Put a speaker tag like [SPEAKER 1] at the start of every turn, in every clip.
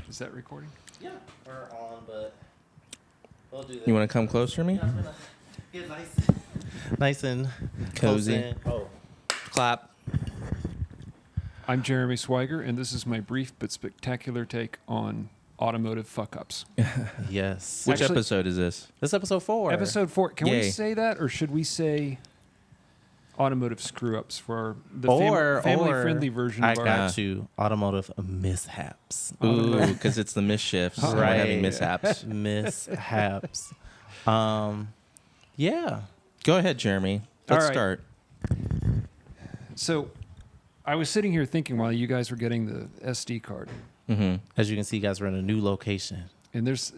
[SPEAKER 1] Is that recording?
[SPEAKER 2] Yeah, we're on, but we'll do that.
[SPEAKER 3] You want to come closer to me?
[SPEAKER 2] Yeah, I'm gonna get nice and
[SPEAKER 3] Cozy.
[SPEAKER 2] close in. Oh,
[SPEAKER 3] Clap.
[SPEAKER 1] I'm Jeremy Swiger, and this is my brief but spectacular take on automotive fuck-ups.
[SPEAKER 2] yes.
[SPEAKER 3] Which
[SPEAKER 1] Actually-
[SPEAKER 3] episode is this?
[SPEAKER 2] This is episode 4.
[SPEAKER 1] Episode 4. Can we
[SPEAKER 3] Yay.
[SPEAKER 1] say that, or should we say automotive screw-ups for the
[SPEAKER 2] Or
[SPEAKER 1] family-friendly version
[SPEAKER 2] I
[SPEAKER 1] of our...
[SPEAKER 2] got you. Automotive Miss-Happs.
[SPEAKER 3] Ooh, because it's the misshifts.
[SPEAKER 1] Oh,
[SPEAKER 3] We're
[SPEAKER 2] right.
[SPEAKER 3] having mishaps.
[SPEAKER 2] Miss-Happs. Yeah.
[SPEAKER 3] Go ahead, Jeremy. Let's
[SPEAKER 1] All right.
[SPEAKER 3] start.
[SPEAKER 1] So, I was sitting here thinking while you guys were getting the SD card,
[SPEAKER 3] Mm-hmm.
[SPEAKER 2] As you can see, guys, we're in a new location.
[SPEAKER 1] and there's...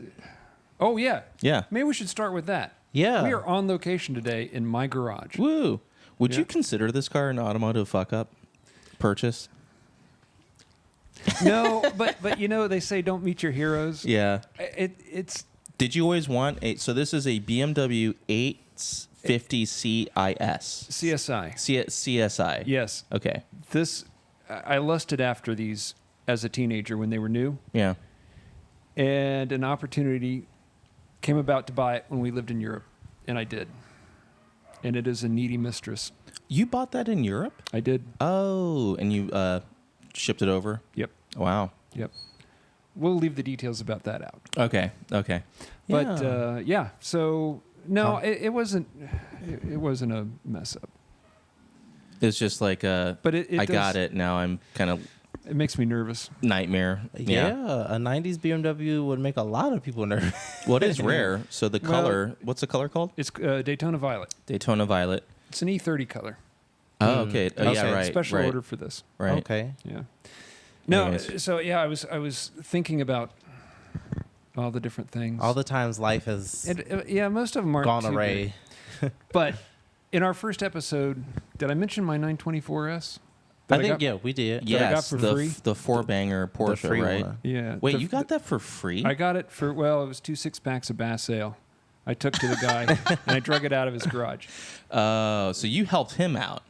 [SPEAKER 1] Oh, yeah.
[SPEAKER 3] Yeah.
[SPEAKER 1] Maybe we should start with that.
[SPEAKER 2] Yeah.
[SPEAKER 1] We are on location today in my garage.
[SPEAKER 3] Woo. Would
[SPEAKER 1] Yeah.
[SPEAKER 3] you consider this car an automotive fuck-up purchase?
[SPEAKER 1] No, but you know, they say don't meet your heroes.
[SPEAKER 3] Yeah.
[SPEAKER 1] It's...
[SPEAKER 3] Did you always want a... So this is a BMW 850 CIS.
[SPEAKER 1] CSI.
[SPEAKER 3] CSI.
[SPEAKER 1] Yes.
[SPEAKER 3] Okay.
[SPEAKER 1] This, I lusted after these as a teenager when they were new,
[SPEAKER 3] Yeah.
[SPEAKER 1] and an opportunity came about to buy it when we lived in Europe, and I did. And it is a needy mistress.
[SPEAKER 3] You bought that in Europe?
[SPEAKER 1] I did.
[SPEAKER 3] Oh, and you shipped it over?
[SPEAKER 1] Yep.
[SPEAKER 3] Wow.
[SPEAKER 1] Yep. We'll leave the details about that out.
[SPEAKER 3] Okay. Okay.
[SPEAKER 1] But yeah, so no,
[SPEAKER 2] Huh.
[SPEAKER 1] it wasn't. It wasn't a mess up.
[SPEAKER 3] It's just like
[SPEAKER 1] But it
[SPEAKER 3] I
[SPEAKER 1] does,
[SPEAKER 3] got it. Now I'm kind of
[SPEAKER 1] It makes me nervous.
[SPEAKER 3] nightmare.
[SPEAKER 2] Yeah. A 90s BMW would make a lot of people nervous.
[SPEAKER 3] What is rare? So the
[SPEAKER 1] Well-
[SPEAKER 3] color, what's the color called?
[SPEAKER 1] It's Daytona Violet.
[SPEAKER 3] Daytona Violet.
[SPEAKER 1] It's an E30 color.
[SPEAKER 3] Oh, okay. Oh, yeah,
[SPEAKER 2] Okay.
[SPEAKER 3] right.
[SPEAKER 1] Special
[SPEAKER 3] right,
[SPEAKER 1] order for this.
[SPEAKER 3] Right.
[SPEAKER 2] Okay.
[SPEAKER 1] Yeah. No,
[SPEAKER 3] Anyways.
[SPEAKER 1] so yeah, I was thinking about all the different things.
[SPEAKER 2] All the times life has
[SPEAKER 1] and, yeah, most of them aren't
[SPEAKER 2] gone
[SPEAKER 1] too
[SPEAKER 2] array.
[SPEAKER 1] great. But in our first episode, did I mention my 924S?
[SPEAKER 2] I
[SPEAKER 1] That
[SPEAKER 2] think,
[SPEAKER 1] got-
[SPEAKER 2] yeah, we did.
[SPEAKER 1] Yeah. I got
[SPEAKER 3] Yes,
[SPEAKER 1] for
[SPEAKER 3] the
[SPEAKER 1] free?
[SPEAKER 3] the four banger
[SPEAKER 2] The
[SPEAKER 3] Porsche,
[SPEAKER 2] free
[SPEAKER 3] right?
[SPEAKER 2] one.
[SPEAKER 1] Yeah.
[SPEAKER 3] Wait,
[SPEAKER 1] the-
[SPEAKER 3] you got that for free?
[SPEAKER 1] I got it for, well, it was 2 6-packs of Bass Ale. I took to the guy and I drug it out of his garage.
[SPEAKER 3] Oh, so you helped him out,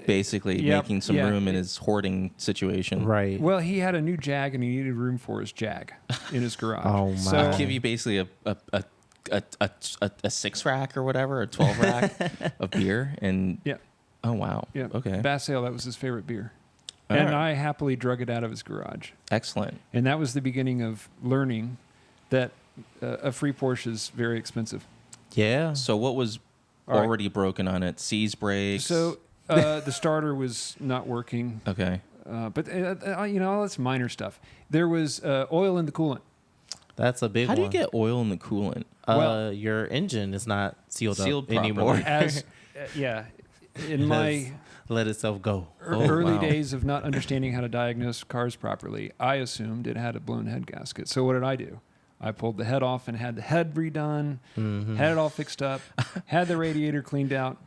[SPEAKER 3] basically
[SPEAKER 1] Yep,
[SPEAKER 3] making some
[SPEAKER 1] yeah.
[SPEAKER 3] room in his hoarding situation.
[SPEAKER 2] Right.
[SPEAKER 1] Well, he had a new Jag and he needed room for his Jag in his garage.
[SPEAKER 2] Oh, my.
[SPEAKER 1] So,
[SPEAKER 3] Give you basically a 6-rack or whatever, a 12-rack of beer, and
[SPEAKER 1] yeah.
[SPEAKER 3] oh wow,
[SPEAKER 1] Yeah.
[SPEAKER 3] okay,
[SPEAKER 1] Bass Ale, that was his favorite beer.
[SPEAKER 3] All
[SPEAKER 1] And
[SPEAKER 3] right.
[SPEAKER 1] I happily drug it out of his garage.
[SPEAKER 3] Excellent.
[SPEAKER 1] And that was the beginning of learning that a free Porsche is very expensive.
[SPEAKER 2] Yeah.
[SPEAKER 3] So what was
[SPEAKER 1] All right.
[SPEAKER 3] already broken on it? Seize brakes.
[SPEAKER 1] So the starter was not working.
[SPEAKER 3] Okay.
[SPEAKER 1] But, you know, that's minor stuff. There was oil in the coolant.
[SPEAKER 2] That's a big
[SPEAKER 3] How
[SPEAKER 2] one.
[SPEAKER 3] do you get oil in the coolant?
[SPEAKER 1] Well-
[SPEAKER 2] Your engine is not sealed
[SPEAKER 3] Sealed
[SPEAKER 2] up anymore.
[SPEAKER 3] properly.
[SPEAKER 1] As, yeah, in my
[SPEAKER 2] Let itself go.
[SPEAKER 1] early
[SPEAKER 3] wow.
[SPEAKER 1] days of not understanding how to diagnose cars properly, I assumed it had a blown head gasket. So what did I do? I pulled the head off and had the head redone, had it all fixed up, had the radiator cleaned out.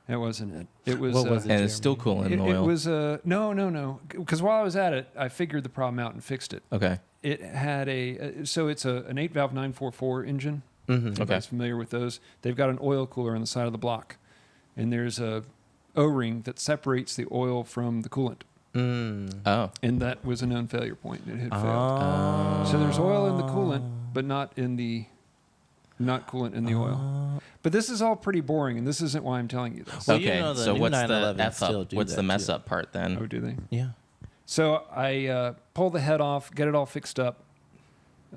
[SPEAKER 1] That wasn't it. It was.
[SPEAKER 2] What was it?
[SPEAKER 3] And it's still cooling
[SPEAKER 1] It
[SPEAKER 3] oil.
[SPEAKER 1] was no. Because while I was at it, I figured the problem out and fixed it.
[SPEAKER 3] Okay.
[SPEAKER 1] It had so it's an 8-valve 944 engine.
[SPEAKER 2] Mm-hmm.
[SPEAKER 1] You guys familiar with those? They've got an oil cooler on the side of the block, and there's a O-ring that separates the oil from the coolant,
[SPEAKER 3] Oh.
[SPEAKER 1] and that was a known failure point. It had failed.
[SPEAKER 2] Oh.
[SPEAKER 1] So there's oil in the coolant, but not coolant in the oil. But this is all pretty boring, and this isn't why I'm telling you this.
[SPEAKER 2] Well, you
[SPEAKER 3] Okay.
[SPEAKER 2] know the
[SPEAKER 3] So
[SPEAKER 2] new
[SPEAKER 3] what's the
[SPEAKER 2] 911s
[SPEAKER 3] F
[SPEAKER 2] still
[SPEAKER 3] up?
[SPEAKER 2] do
[SPEAKER 3] What's
[SPEAKER 2] that
[SPEAKER 3] the mess
[SPEAKER 2] too.
[SPEAKER 3] up part then?
[SPEAKER 1] Oh, do they?
[SPEAKER 2] Yeah.
[SPEAKER 1] So I pull the head off, get it all fixed up.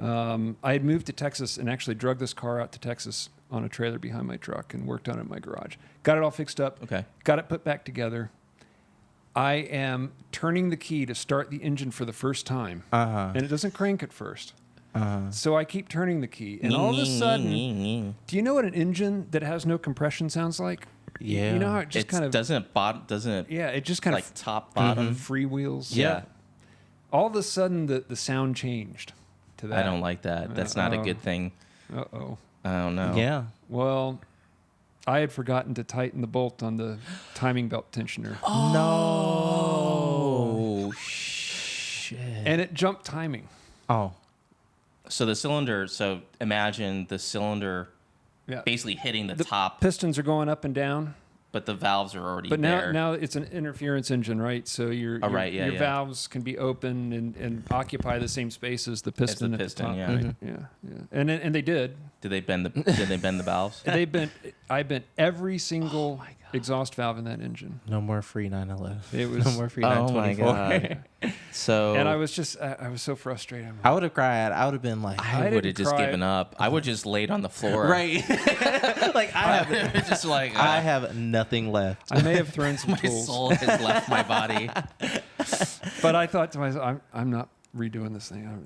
[SPEAKER 1] I had moved to Texas and actually drug this car out to Texas on a trailer behind my truck and worked on it in my garage. Got it all fixed up.
[SPEAKER 3] Okay.
[SPEAKER 1] Got it put back together. I am turning the key to start the engine for the first time,
[SPEAKER 2] Uh-huh.
[SPEAKER 1] and it doesn't crank at first.
[SPEAKER 2] Uh-huh.
[SPEAKER 1] So I keep turning the key, and all of a sudden, do you know what an engine that has no compression sounds like?
[SPEAKER 2] Yeah.
[SPEAKER 1] You know how it just kind of
[SPEAKER 3] doesn't it
[SPEAKER 1] yeah, it just kind
[SPEAKER 3] like
[SPEAKER 1] of
[SPEAKER 3] top bottom?
[SPEAKER 1] freewheels.
[SPEAKER 3] Yeah.
[SPEAKER 1] All of a sudden, the sound changed to that.
[SPEAKER 3] I don't like that. That's not a
[SPEAKER 1] Uh-oh.
[SPEAKER 3] good thing.
[SPEAKER 1] Uh-oh.
[SPEAKER 3] I don't know.
[SPEAKER 2] Yeah.
[SPEAKER 1] Well, I had forgotten to tighten the bolt on the timing belt tensioner,
[SPEAKER 3] Oh shit.
[SPEAKER 1] and it jumped timing.
[SPEAKER 2] Oh.
[SPEAKER 3] So the cylinder. So imagine the cylinder
[SPEAKER 1] Yeah.
[SPEAKER 3] basically hitting the top.
[SPEAKER 1] Pistons are going up and down,
[SPEAKER 3] But the valves are already
[SPEAKER 1] But
[SPEAKER 3] there.
[SPEAKER 1] now it's an interference engine, right? So your valves can be open and occupy the same space as the piston at the top.
[SPEAKER 3] Yeah.
[SPEAKER 1] Right? Yeah. And they did.
[SPEAKER 3] Did they bend the valves?
[SPEAKER 1] I bent every single exhaust valve in that engine.
[SPEAKER 2] No more free 911.
[SPEAKER 1] It was
[SPEAKER 2] no more free
[SPEAKER 3] Oh my
[SPEAKER 2] 924.
[SPEAKER 3] god! So
[SPEAKER 1] and I was so frustrated.
[SPEAKER 2] I would have cried. I would have been like,
[SPEAKER 3] I would have just given up. I would just laid on the floor.
[SPEAKER 2] right. like I have
[SPEAKER 3] just like
[SPEAKER 2] I have nothing left.
[SPEAKER 1] I may have thrown some
[SPEAKER 3] my
[SPEAKER 1] tools,
[SPEAKER 3] soul has left my body.
[SPEAKER 1] but I thought to myself, I'm not redoing this thing. I'm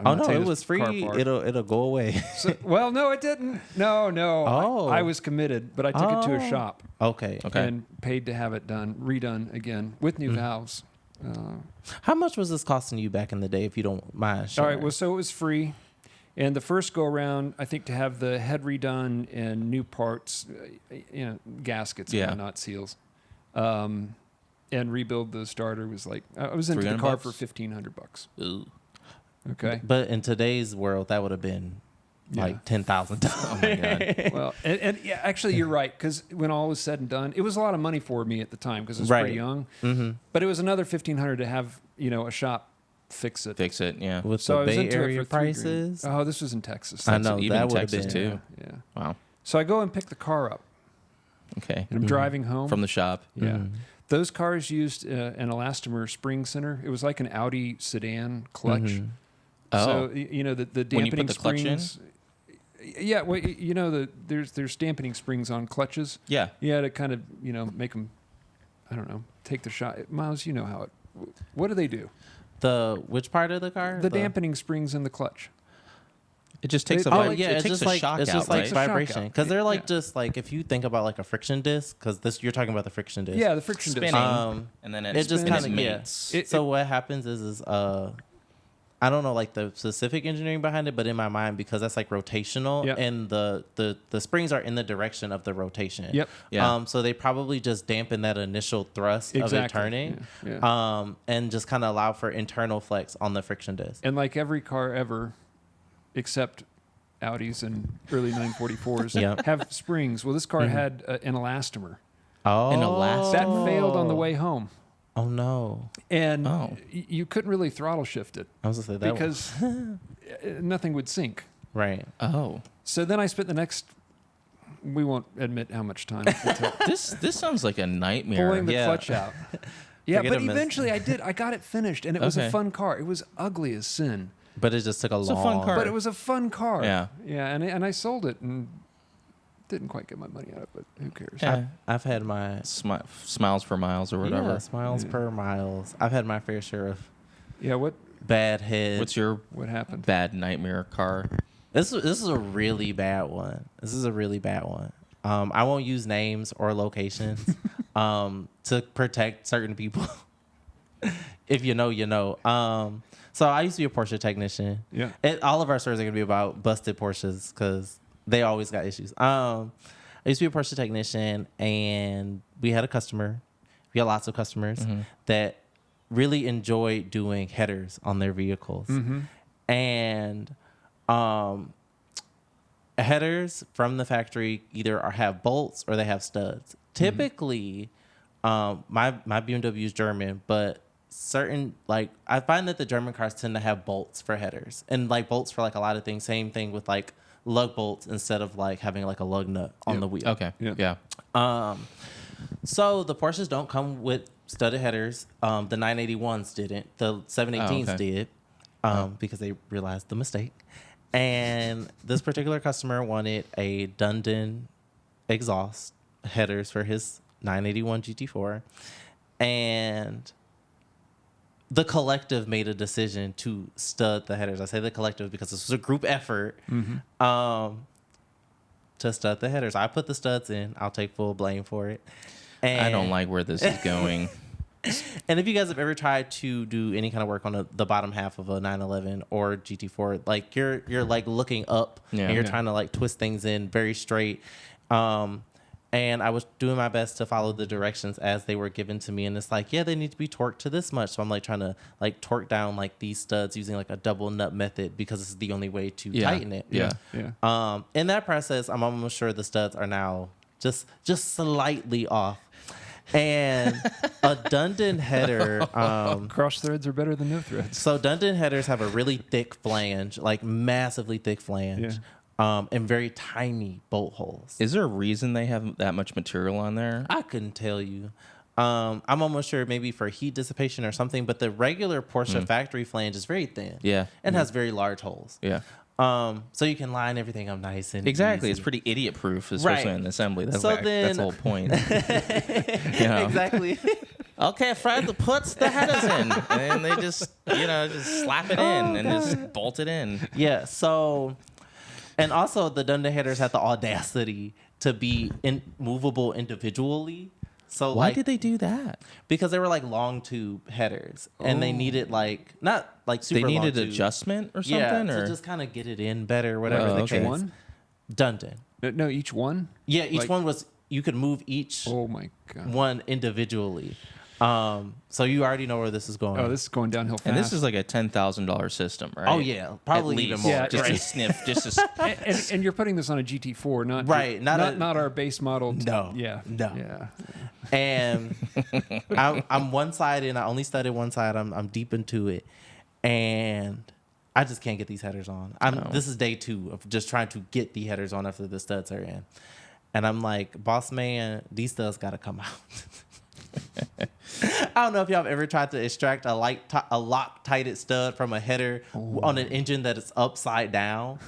[SPEAKER 2] Oh
[SPEAKER 1] not
[SPEAKER 2] no,
[SPEAKER 1] taking
[SPEAKER 2] it
[SPEAKER 1] this
[SPEAKER 2] was
[SPEAKER 1] car
[SPEAKER 2] free.
[SPEAKER 1] apart.
[SPEAKER 2] It'll go away.
[SPEAKER 1] So, well, no, it didn't. No.
[SPEAKER 2] Oh.
[SPEAKER 1] I was committed, but I took it to a shop
[SPEAKER 2] Okay.
[SPEAKER 1] and paid to have it redone again with new valves.
[SPEAKER 2] How much was this costing you back in the day, if you don't mind
[SPEAKER 1] All
[SPEAKER 2] sharing?
[SPEAKER 1] right. Well, so it was free. And the first go around, I think to have the head redone and new parts, gaskets and not seals, and rebuild the starter was like, I was into the car for $1,500.
[SPEAKER 3] Ooh.
[SPEAKER 1] Okay.
[SPEAKER 2] But in today's world, that would have been like $10,000.
[SPEAKER 3] Oh my god!
[SPEAKER 1] Well, and yeah, actually, you're right, because when all was said and done, it was a lot of money for me at the time because I was pretty young.
[SPEAKER 2] Mm-hmm.
[SPEAKER 1] But it was another $1,500 to have a shop fix it.
[SPEAKER 3] Fix it, yeah.
[SPEAKER 2] With
[SPEAKER 1] So I
[SPEAKER 2] the
[SPEAKER 1] was
[SPEAKER 2] Bay
[SPEAKER 1] into it
[SPEAKER 2] Area
[SPEAKER 1] for $3,000.
[SPEAKER 2] prices.
[SPEAKER 1] Oh, this was in Texas.
[SPEAKER 2] I know,
[SPEAKER 3] even
[SPEAKER 2] that would have
[SPEAKER 3] Texas
[SPEAKER 2] been.
[SPEAKER 3] too.
[SPEAKER 1] Yeah.
[SPEAKER 3] Wow.
[SPEAKER 1] So I go and pick the car up,
[SPEAKER 3] Okay.
[SPEAKER 1] and I'm driving home
[SPEAKER 3] From the shop.
[SPEAKER 1] Yeah.
[SPEAKER 2] Mm.
[SPEAKER 1] Those cars used an elastomer spring center. It was like an Audi sedan clutch.
[SPEAKER 2] Mhm.
[SPEAKER 3] Oh.
[SPEAKER 1] So the dampening
[SPEAKER 3] When you put the clutch in?
[SPEAKER 1] springs. Yeah, well, there's dampening springs on clutches.
[SPEAKER 3] Yeah.
[SPEAKER 1] You had to kind of make them, I don't know, take the shot. Myles, you know how it. What do they do?
[SPEAKER 2] Which part of the car?
[SPEAKER 1] The dampening springs in the clutch.
[SPEAKER 3] It just takes
[SPEAKER 1] They-
[SPEAKER 3] a
[SPEAKER 2] Oh
[SPEAKER 3] vib-
[SPEAKER 2] yeah,
[SPEAKER 3] it
[SPEAKER 2] it's
[SPEAKER 3] takes
[SPEAKER 2] just
[SPEAKER 3] a
[SPEAKER 2] like
[SPEAKER 3] shock
[SPEAKER 2] it's
[SPEAKER 3] out,
[SPEAKER 2] just like
[SPEAKER 3] right?
[SPEAKER 1] Takes a shock
[SPEAKER 2] vibration
[SPEAKER 1] out.
[SPEAKER 2] because they're like
[SPEAKER 1] Yeah.
[SPEAKER 2] just like if you think about like a friction disc because you're talking about the friction disc.
[SPEAKER 1] Yeah, the friction disc.
[SPEAKER 3] Spinning. And then
[SPEAKER 2] it just
[SPEAKER 1] spins.
[SPEAKER 2] kind of
[SPEAKER 3] mates.
[SPEAKER 2] So what happens is I don't know like the specific engineering behind it, but in my mind because that's like rotational
[SPEAKER 1] Yep.
[SPEAKER 2] and the springs are in the direction of the rotation.
[SPEAKER 1] Yep.
[SPEAKER 3] Yeah.
[SPEAKER 2] So they probably just dampen that initial thrust of it turning.
[SPEAKER 1] Yeah.
[SPEAKER 2] And just kind of allow for internal flex on the friction disc.
[SPEAKER 1] And like every car ever, except Audis and early 944s,
[SPEAKER 2] Yep.
[SPEAKER 1] have springs. Well, this car had an elastomer.
[SPEAKER 2] Oh,
[SPEAKER 3] An elastomer?
[SPEAKER 1] That failed on the way home.
[SPEAKER 2] Oh no!
[SPEAKER 1] And
[SPEAKER 3] Oh.
[SPEAKER 1] you couldn't really throttle shift it
[SPEAKER 2] I was gonna say that
[SPEAKER 1] because nothing would sink.
[SPEAKER 2] right.
[SPEAKER 3] Oh.
[SPEAKER 1] So then I spent the next, we won't admit how much time, until
[SPEAKER 3] This sounds like a nightmare.
[SPEAKER 1] pulling the
[SPEAKER 2] Yeah.
[SPEAKER 1] clutch out. Yeah,
[SPEAKER 2] Forget
[SPEAKER 1] but
[SPEAKER 2] a miss.
[SPEAKER 1] eventually I did. I got it finished, and it was a
[SPEAKER 3] Okay.
[SPEAKER 1] fun car. It was ugly as sin,
[SPEAKER 2] But it just took a
[SPEAKER 3] It's a
[SPEAKER 2] long.
[SPEAKER 3] fun car.
[SPEAKER 1] but it was a fun car.
[SPEAKER 3] Yeah.
[SPEAKER 1] Yeah, and I sold it and didn't quite get my money out of it, but who cares?
[SPEAKER 3] Yeah.
[SPEAKER 2] I've had my
[SPEAKER 3] Smiles for miles or whatever.
[SPEAKER 2] Yeah, smiles
[SPEAKER 1] Yeah.
[SPEAKER 2] per miles. I've had my fair share of
[SPEAKER 1] Yeah, what
[SPEAKER 2] bad head.
[SPEAKER 3] What's your
[SPEAKER 1] happened?
[SPEAKER 3] bad nightmare car?
[SPEAKER 2] This is a really bad one. This is a really bad one. I won't use names or locations to protect certain people. If you know, you know. So I used to be a Porsche technician.
[SPEAKER 1] Yeah.
[SPEAKER 2] All of our stories are gonna be about busted Porsches because they always got issues. I used to be a Porsche technician, and we had a customer. We had lots of customers that really enjoyed doing headers on their vehicles, and headers from the factory either have bolts or they have studs. Typically, my BMW is German, but certain like I find that the German cars tend to have bolts for headers and like bolts for like a lot of things. Same thing with like lug bolts instead of like having like a lug nut on the wheel.
[SPEAKER 3] Okay.
[SPEAKER 1] Yeah.
[SPEAKER 3] Yeah.
[SPEAKER 2] So the Porsches don't come with studded headers. The 981s didn't. The 718s
[SPEAKER 3] okay.
[SPEAKER 2] did because they realized the mistake. And this particular customer wanted a Dundon exhaust headers for his 981 GT4. And the collective made a decision to stud the headers. I say the collective because this was a group effort to stud the headers. I put the studs in. I'll take full blame for it. And
[SPEAKER 3] I don't like where this is going.
[SPEAKER 2] And if you guys have ever tried to do any kind of work on the bottom half of a 911 or GT4, like you're like looking up
[SPEAKER 3] Yeah.
[SPEAKER 2] and you're
[SPEAKER 1] Yeah.
[SPEAKER 2] trying to like twist things in very straight. And I was doing my best to follow the directions as they were given to me. And it's like, yeah, they need to be torqued to this much. So I'm like trying to like torque down like these studs using like a double nut method because this is the only way to tighten it.
[SPEAKER 3] Yeah.
[SPEAKER 1] Yeah.
[SPEAKER 2] In that process, I'm almost sure the studs are now just slightly off. And a Dundon header.
[SPEAKER 1] Cross threads are better than no threads.
[SPEAKER 2] So Dundon headers have a really thick flange, like massively thick flange, and very tiny bolt holes.
[SPEAKER 3] Is there a reason they have that much material on there?
[SPEAKER 2] I couldn't tell you. I'm almost sure maybe for heat dissipation or something, but the regular Porsche factory flange is very thin.
[SPEAKER 3] Yeah.
[SPEAKER 2] And has very large holes.
[SPEAKER 3] Yeah.
[SPEAKER 2] So you can line everything up nice and
[SPEAKER 3] Exactly.
[SPEAKER 2] easy.
[SPEAKER 3] It's pretty idiot proof, especially in assembly. That's that's the whole point.
[SPEAKER 2] Exactly.
[SPEAKER 3] Okay, Fred puts the headers in, and they just slap it in and just bolt it in.
[SPEAKER 2] Yeah. So, and also the Dundon headers had the audacity to be movable individually. So
[SPEAKER 3] Why did they do that?
[SPEAKER 2] Because they were like long tube headers, and they needed not super.
[SPEAKER 3] They needed
[SPEAKER 2] long tube.
[SPEAKER 3] adjustment or something,
[SPEAKER 2] to
[SPEAKER 3] or
[SPEAKER 2] just kind of get it in better, whatever the
[SPEAKER 1] Each
[SPEAKER 2] case.
[SPEAKER 1] one?
[SPEAKER 2] Dundon.
[SPEAKER 1] No, each one?
[SPEAKER 2] Yeah, each
[SPEAKER 1] Like-
[SPEAKER 2] one was you could move each
[SPEAKER 1] Oh, my God.
[SPEAKER 2] one individually. So you already know where this is going.
[SPEAKER 1] Oh, this is going downhill fast.
[SPEAKER 3] and this is like a $10,000 system, right?
[SPEAKER 2] Oh yeah, probably
[SPEAKER 3] At
[SPEAKER 2] even
[SPEAKER 3] least.
[SPEAKER 2] more.
[SPEAKER 1] Yeah,
[SPEAKER 3] just
[SPEAKER 1] right.
[SPEAKER 3] to sniff, just to.
[SPEAKER 1] and you're putting this on a GT4, not
[SPEAKER 2] Right,
[SPEAKER 1] not our base model.
[SPEAKER 2] No,
[SPEAKER 1] Yeah.
[SPEAKER 2] no.
[SPEAKER 1] Yeah.
[SPEAKER 2] And I'm one side and I only studied one side. I'm deep into it, and I just can't get these headers on. This is day 2 of just trying to get the headers on after the studs are in, and I'm like, boss man, these studs got to come out. I don't know if y'all have ever tried to extract a lock-tighted stud from a header on an engine that is upside down,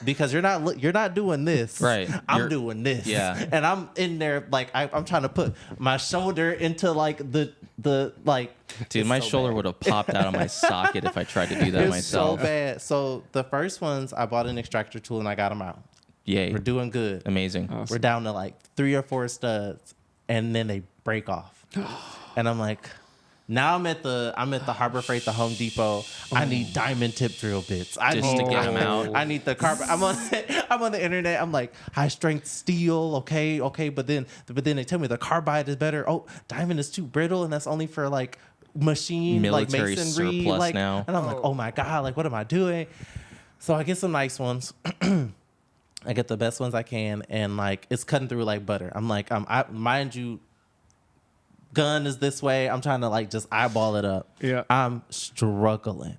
[SPEAKER 2] because you're not doing this.
[SPEAKER 3] Right.
[SPEAKER 2] I'm doing this.
[SPEAKER 3] Yeah.
[SPEAKER 2] And I'm in there like I'm trying to put my shoulder into like the like.
[SPEAKER 3] Dude,
[SPEAKER 2] it's
[SPEAKER 3] my
[SPEAKER 2] so
[SPEAKER 3] shoulder
[SPEAKER 2] bad.
[SPEAKER 3] would have popped out of my socket if I tried to do that
[SPEAKER 2] It's
[SPEAKER 3] myself.
[SPEAKER 2] so bad. So the first ones, I bought an extractor tool and I got them out.
[SPEAKER 3] Yay.
[SPEAKER 2] We're doing good.
[SPEAKER 3] Amazing.
[SPEAKER 1] Awesome.
[SPEAKER 2] We're down to like 3 or 4 studs, and then they break off. And I'm like, now I'm at the Harbor Freight, the Home Depot. I need diamond tip drill bits. I
[SPEAKER 3] Just
[SPEAKER 2] need
[SPEAKER 3] to get 'em out.
[SPEAKER 2] I need the carbon. I'm on the internet. I'm like, high strength steel, okay, but then they tell me the carbide is better. Oh, diamond is too brittle, and that's only for like machine
[SPEAKER 3] Military
[SPEAKER 2] like masonry
[SPEAKER 3] surplus
[SPEAKER 2] like
[SPEAKER 3] now.
[SPEAKER 2] And I'm like, oh my god, like what am I doing? So I get some nice ones. I get the best ones I can, and like it's cutting through like butter. I'm like, mind you, gun is this way. I'm trying to like just eyeball it up.
[SPEAKER 1] Yeah.
[SPEAKER 2] I'm struggling.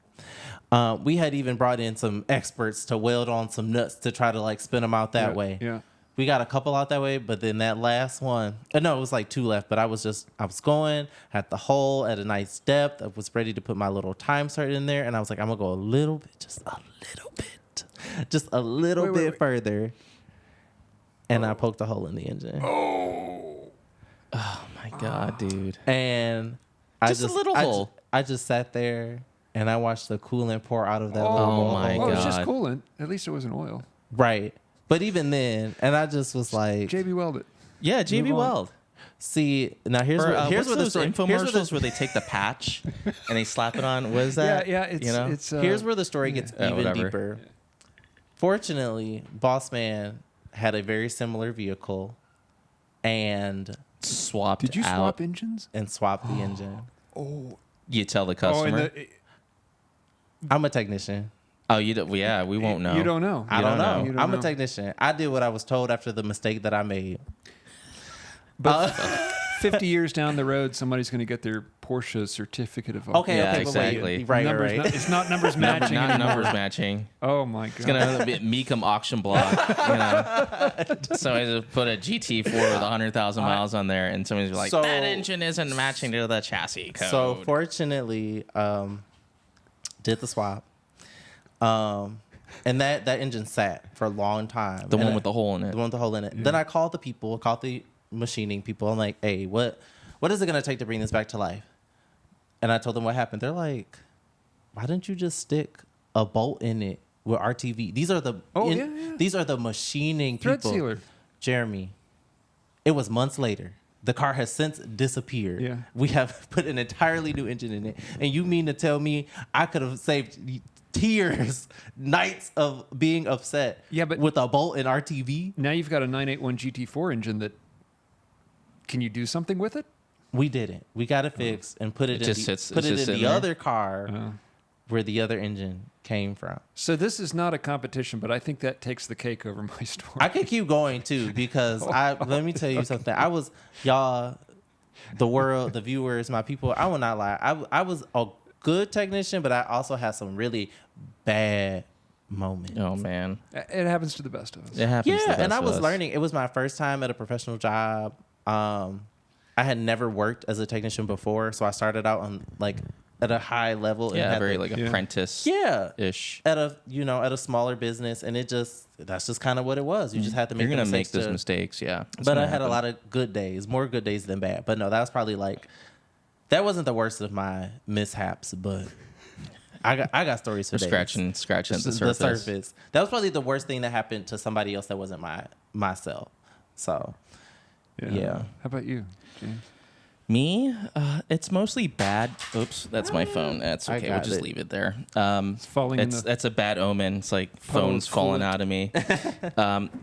[SPEAKER 2] We had even brought in some experts to weld on some nuts to try to like spin them out that way.
[SPEAKER 1] Yeah.
[SPEAKER 2] We got a couple out that way, but then that last one, no, it was like 2 left, but I was going, had the hole at a nice depth. I was ready to put my little time cert in there, and I was like, I'm gonna go a little bit, just a little bit further. And I poked a hole in the engine.
[SPEAKER 3] Oh my god, dude.
[SPEAKER 2] And
[SPEAKER 3] Just a little hole.
[SPEAKER 2] I just sat there and I watched the coolant pour out of that little
[SPEAKER 3] Oh
[SPEAKER 2] hole.
[SPEAKER 3] my
[SPEAKER 1] Well, it was just
[SPEAKER 3] God.
[SPEAKER 1] coolant. At least it wasn't oil.
[SPEAKER 2] Right. But even then, and I just was like,
[SPEAKER 1] JB welded.
[SPEAKER 3] Yeah, JB
[SPEAKER 1] Move on.
[SPEAKER 3] Weld.
[SPEAKER 2] see, now here's
[SPEAKER 3] Or,
[SPEAKER 2] where the
[SPEAKER 3] those
[SPEAKER 2] story
[SPEAKER 3] infomercials where they take the patch and they slap it on. What is that?
[SPEAKER 1] Yeah, it's
[SPEAKER 2] here's where the story gets even
[SPEAKER 3] whatever.
[SPEAKER 2] deeper. Fortunately, Boss Man had a very similar vehicle and
[SPEAKER 3] Swapped
[SPEAKER 1] Did you
[SPEAKER 3] out.
[SPEAKER 1] swap engines?
[SPEAKER 2] swapped the engine.
[SPEAKER 3] You tell the
[SPEAKER 1] Oh,
[SPEAKER 3] customer.
[SPEAKER 2] I'm a technician.
[SPEAKER 3] You don't, yeah, we won't know.
[SPEAKER 1] You don't know.
[SPEAKER 2] I don't know.
[SPEAKER 1] You don't
[SPEAKER 2] I'm
[SPEAKER 1] know.
[SPEAKER 2] a technician. I did what I was told after the mistake that I made.
[SPEAKER 1] But 50 years down the road, somebody's going to get their Porsche certificate of
[SPEAKER 2] Okay,
[SPEAKER 3] Yeah,
[SPEAKER 2] okay,
[SPEAKER 3] exactly.
[SPEAKER 2] but wait, right,
[SPEAKER 1] numbers,
[SPEAKER 2] right.
[SPEAKER 1] It's not numbers
[SPEAKER 3] Number,
[SPEAKER 1] matching
[SPEAKER 3] not
[SPEAKER 1] anymore.
[SPEAKER 3] numbers matching.
[SPEAKER 1] Oh my god!
[SPEAKER 3] It's gonna be Meekum auction block. Somebody just put a GT4 with 100,000 miles on there, and somebody's like,
[SPEAKER 2] So-
[SPEAKER 3] "That engine isn't matching to the chassis code."
[SPEAKER 2] So fortunately, did the swap, and that engine sat for a long time.
[SPEAKER 3] the
[SPEAKER 2] And
[SPEAKER 3] one with the hole in it.
[SPEAKER 2] the one with the hole in it. Then I called the machining people. I'm like, hey, what is it gonna take to bring this back to life? And I told them what happened. They're like, why didn't you just stick a bolt in it with RTV? These are the these are the machining
[SPEAKER 1] Thread
[SPEAKER 2] people.
[SPEAKER 1] sealer.
[SPEAKER 2] Jeremy, it was months later. The car has since disappeared.
[SPEAKER 1] Yeah.
[SPEAKER 2] We have put an entirely new engine in it. And you mean to tell me I could have saved tears, nights of being upset with a bolt in RTV?
[SPEAKER 1] Now you've got a 981 GT4 engine that. Can you do something with it?
[SPEAKER 2] We didn't. We got it fixed and put it,
[SPEAKER 3] It just sits-
[SPEAKER 2] put
[SPEAKER 3] it's
[SPEAKER 2] it
[SPEAKER 3] just
[SPEAKER 2] in
[SPEAKER 3] in
[SPEAKER 2] the
[SPEAKER 3] there?
[SPEAKER 2] other car where the other engine came from.
[SPEAKER 1] So this is not a competition, but I think that takes the cake over my story.
[SPEAKER 2] I could keep going too because let me tell you something. I was y'all, the world, the viewers, my people. I will not lie. I was a good technician, but I also had some really bad moments.
[SPEAKER 3] Oh man,
[SPEAKER 1] It happens to the best of us.
[SPEAKER 3] it happens. to the
[SPEAKER 2] Yeah, and
[SPEAKER 3] best
[SPEAKER 2] I
[SPEAKER 3] of
[SPEAKER 2] was
[SPEAKER 3] us.
[SPEAKER 2] learning. It was my first time at a professional job. I had never worked as a technician before, so I started out on like at a high level. And
[SPEAKER 3] Yeah,
[SPEAKER 2] had
[SPEAKER 3] very
[SPEAKER 2] to-
[SPEAKER 3] like
[SPEAKER 1] Yeah.
[SPEAKER 3] apprentice.
[SPEAKER 2] yeah
[SPEAKER 3] ish.
[SPEAKER 2] at a smaller business, and that's just kind of what it was. You just had to make.
[SPEAKER 3] You're gonna
[SPEAKER 2] the
[SPEAKER 3] make
[SPEAKER 2] mistakes
[SPEAKER 3] those
[SPEAKER 2] to-
[SPEAKER 3] mistakes, yeah.
[SPEAKER 2] But I had a lot of good days, more good days than bad. But no, that was probably that wasn't the worst of my mishaps. But I got stories for
[SPEAKER 3] We're
[SPEAKER 2] days.
[SPEAKER 3] scratching at the surface.
[SPEAKER 2] That was probably the worst thing that happened to somebody else that wasn't myself. So yeah.
[SPEAKER 1] How about you, James?
[SPEAKER 3] Me, it's mostly bad. Oops, that's my phone. That's
[SPEAKER 2] I
[SPEAKER 3] okay. We'll
[SPEAKER 2] got
[SPEAKER 3] just
[SPEAKER 2] it.
[SPEAKER 3] leave it there.
[SPEAKER 1] Falling in the
[SPEAKER 3] That's a bad omen. It's like
[SPEAKER 1] puddle of
[SPEAKER 3] phones falling
[SPEAKER 1] coolant.
[SPEAKER 3] out of me.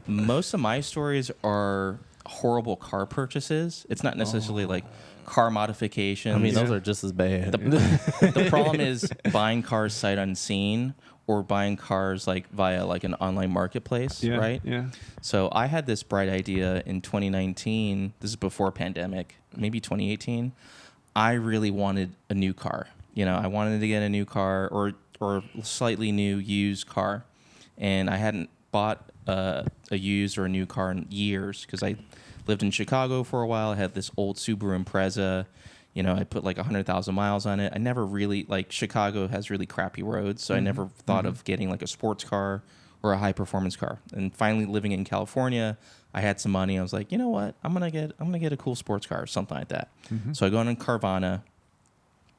[SPEAKER 3] Most of my stories are horrible car purchases. It's not necessarily like car modifications.
[SPEAKER 2] I mean,
[SPEAKER 1] Yeah.
[SPEAKER 2] those are just as bad.
[SPEAKER 3] The problem is buying cars sight unseen or buying cars like via like an online marketplace,
[SPEAKER 1] yeah,
[SPEAKER 3] right?
[SPEAKER 1] Yeah.
[SPEAKER 3] So I had this bright idea in 2019. This is before pandemic, maybe 2018. I really wanted a new car. I wanted to get a new car or slightly new used car, and I hadn't bought a used or a new car in years because I lived in Chicago for a while. I had this old Subaru Impreza. I put like 100,000 miles on it. I never really Chicago has really crappy roads, so I never thought of getting like a sports car or a high performance car. And finally, living in California, I had some money. I was like, you know what? I'm gonna get a cool sports car or something like that. So I go on Carvana.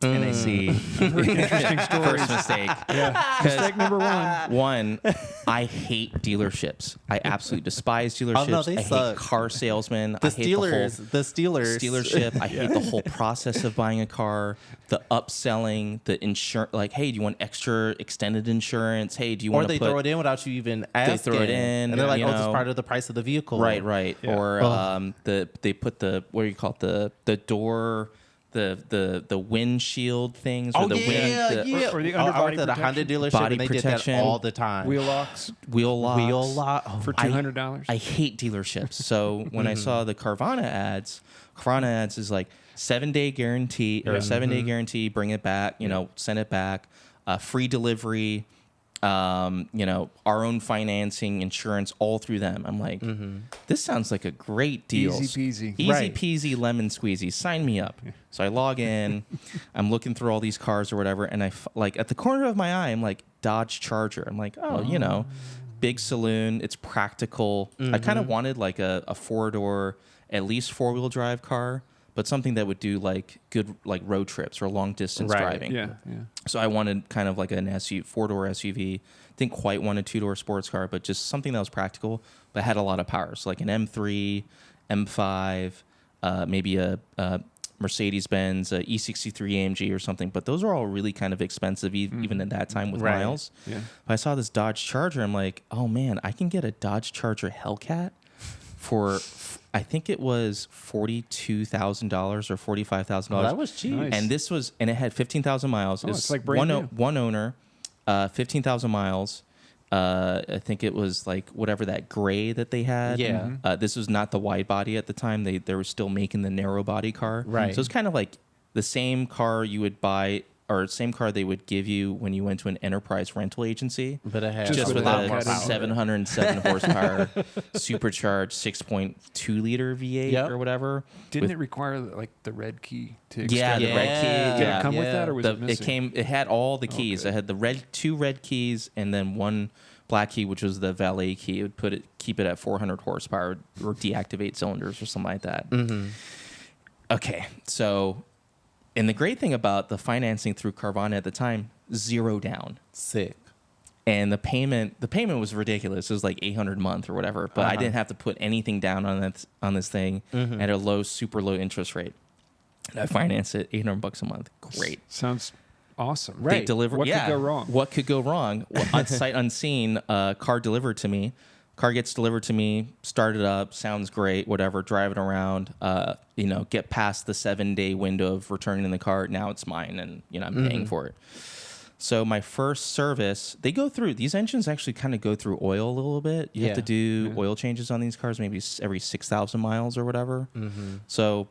[SPEAKER 3] And I see
[SPEAKER 1] Interesting stories.
[SPEAKER 3] first mistake.
[SPEAKER 1] Yeah. Mistake number one.
[SPEAKER 3] One, I hate dealerships. I absolutely despise dealerships.
[SPEAKER 2] Oh, no, they
[SPEAKER 3] I
[SPEAKER 2] suck.
[SPEAKER 3] hate car salesmen.
[SPEAKER 2] The
[SPEAKER 3] I hate
[SPEAKER 2] Steelers.
[SPEAKER 3] dealership. I hate the whole process of buying a car, the upselling, the insurance. Like, hey, do you want extra extended insurance? Hey, do you
[SPEAKER 2] Or
[SPEAKER 3] want to
[SPEAKER 2] they
[SPEAKER 3] put
[SPEAKER 2] throw it in without you even asking.
[SPEAKER 3] throw it in,
[SPEAKER 2] and they're like,
[SPEAKER 3] you
[SPEAKER 2] "Oh, it's
[SPEAKER 3] know.
[SPEAKER 2] part of the price of the vehicle."
[SPEAKER 3] right?
[SPEAKER 1] Yeah.
[SPEAKER 3] Or
[SPEAKER 2] Ugh.
[SPEAKER 3] they put the what do you call it, the door. The windshield things or
[SPEAKER 2] Oh
[SPEAKER 3] the
[SPEAKER 2] yeah,
[SPEAKER 3] wind,
[SPEAKER 2] yeah.
[SPEAKER 1] or the
[SPEAKER 2] I
[SPEAKER 1] underbody
[SPEAKER 2] worked at a Honda
[SPEAKER 1] protection.
[SPEAKER 2] dealership,
[SPEAKER 3] Body
[SPEAKER 2] and they
[SPEAKER 3] protection.
[SPEAKER 2] did that all the time.
[SPEAKER 1] Wheel locks
[SPEAKER 3] wheel locks.
[SPEAKER 2] Wheel lock. Oh,
[SPEAKER 1] for $200.
[SPEAKER 3] I hate dealerships. So when I saw the Carvana ads is like 7-day guarantee or
[SPEAKER 1] Yeah.
[SPEAKER 3] a 7-day guarantee, bring it back, send it back, free delivery, our own financing, insurance, all through them. I'm like, this sounds like a great deal.
[SPEAKER 1] Easy peasy.
[SPEAKER 3] Easy
[SPEAKER 2] Right.
[SPEAKER 3] peasy lemon squeezy. Sign me up. So I log in. I'm looking through all these cars or whatever, and like at the corner of my eye, I'm like Dodge Charger. I'm like, big saloon. It's practical. I kind of wanted like a 4-door, at least 4-wheel drive car, but something that would do like good like road trips or long distance
[SPEAKER 2] Right.
[SPEAKER 3] driving.
[SPEAKER 1] Yeah.
[SPEAKER 3] So I wanted kind of like an 4-door SUV. Didn't quite want a 2-door sports car, but just something that was practical, but had a lot of power. So like an M3, M5, maybe a Mercedes-Benz, a E63 AMG or something. But those are all really kind of expensive, even at that time with
[SPEAKER 2] Right.
[SPEAKER 3] miles.
[SPEAKER 1] Yeah.
[SPEAKER 3] But I saw this Dodge Charger. I'm like, oh man, I can get a Dodge Charger Hellcat for, I think it was $42,000 or $45,000.
[SPEAKER 2] Oh, that was cheap.
[SPEAKER 1] Nice.
[SPEAKER 3] And it had 15,000 miles.
[SPEAKER 1] Oh,
[SPEAKER 3] It was
[SPEAKER 1] it's like brand new.
[SPEAKER 3] one owner, 15,000 miles. I think it was like whatever that gray that they had.
[SPEAKER 2] Yeah.
[SPEAKER 3] This was not the wide body at the time. They were still making the narrow body car.
[SPEAKER 2] Right.
[SPEAKER 3] So it's kind of like the same car you would buy or same car they would give you when you went to an enterprise rental agency.
[SPEAKER 2] But it had
[SPEAKER 1] Just
[SPEAKER 3] Just
[SPEAKER 1] with
[SPEAKER 3] with
[SPEAKER 1] a
[SPEAKER 3] a
[SPEAKER 1] Hellcat in it.
[SPEAKER 3] 707 horsepower supercharged 6.2 liter V8
[SPEAKER 2] Yep.
[SPEAKER 3] or whatever.
[SPEAKER 1] Didn't
[SPEAKER 3] with-
[SPEAKER 1] it require like the red key to
[SPEAKER 3] Yeah,
[SPEAKER 1] extend
[SPEAKER 3] the
[SPEAKER 1] it?
[SPEAKER 3] red key.
[SPEAKER 1] Did
[SPEAKER 3] Yeah.
[SPEAKER 1] it come with
[SPEAKER 2] Yeah.
[SPEAKER 1] that or was it
[SPEAKER 3] It
[SPEAKER 1] missing?
[SPEAKER 3] it had all the keys.
[SPEAKER 1] good.
[SPEAKER 3] It had the two red keys and then one black key, which was the valet key. It would keep it at 400 horsepower or deactivate cylinders or something like that. Okay, so and the great thing about the financing through Carvana at the time, 0 down.
[SPEAKER 2] sick.
[SPEAKER 3] And the payment was ridiculous. It was like $800 a month or whatever. But I didn't have to put anything down on this thing at a super low interest rate. And I financed it $800 a month. Great.
[SPEAKER 1] Sounds awesome.
[SPEAKER 3] They deliver.
[SPEAKER 1] What
[SPEAKER 3] yeah.
[SPEAKER 1] could go wrong?
[SPEAKER 3] What could go wrong? Well, on sight unseen, car delivered to me. Car gets delivered to me. Start it up. Sounds great. Whatever. Drive it around. Get past the 7-day window of returning the car. Now it's mine, and I'm paying for it. So my first service, they go through, these engines actually kind of go through oil a little bit. You have to do oil changes on these cars, maybe every 6,000 miles or whatever.
[SPEAKER 2] Mm-hmm.
[SPEAKER 3] So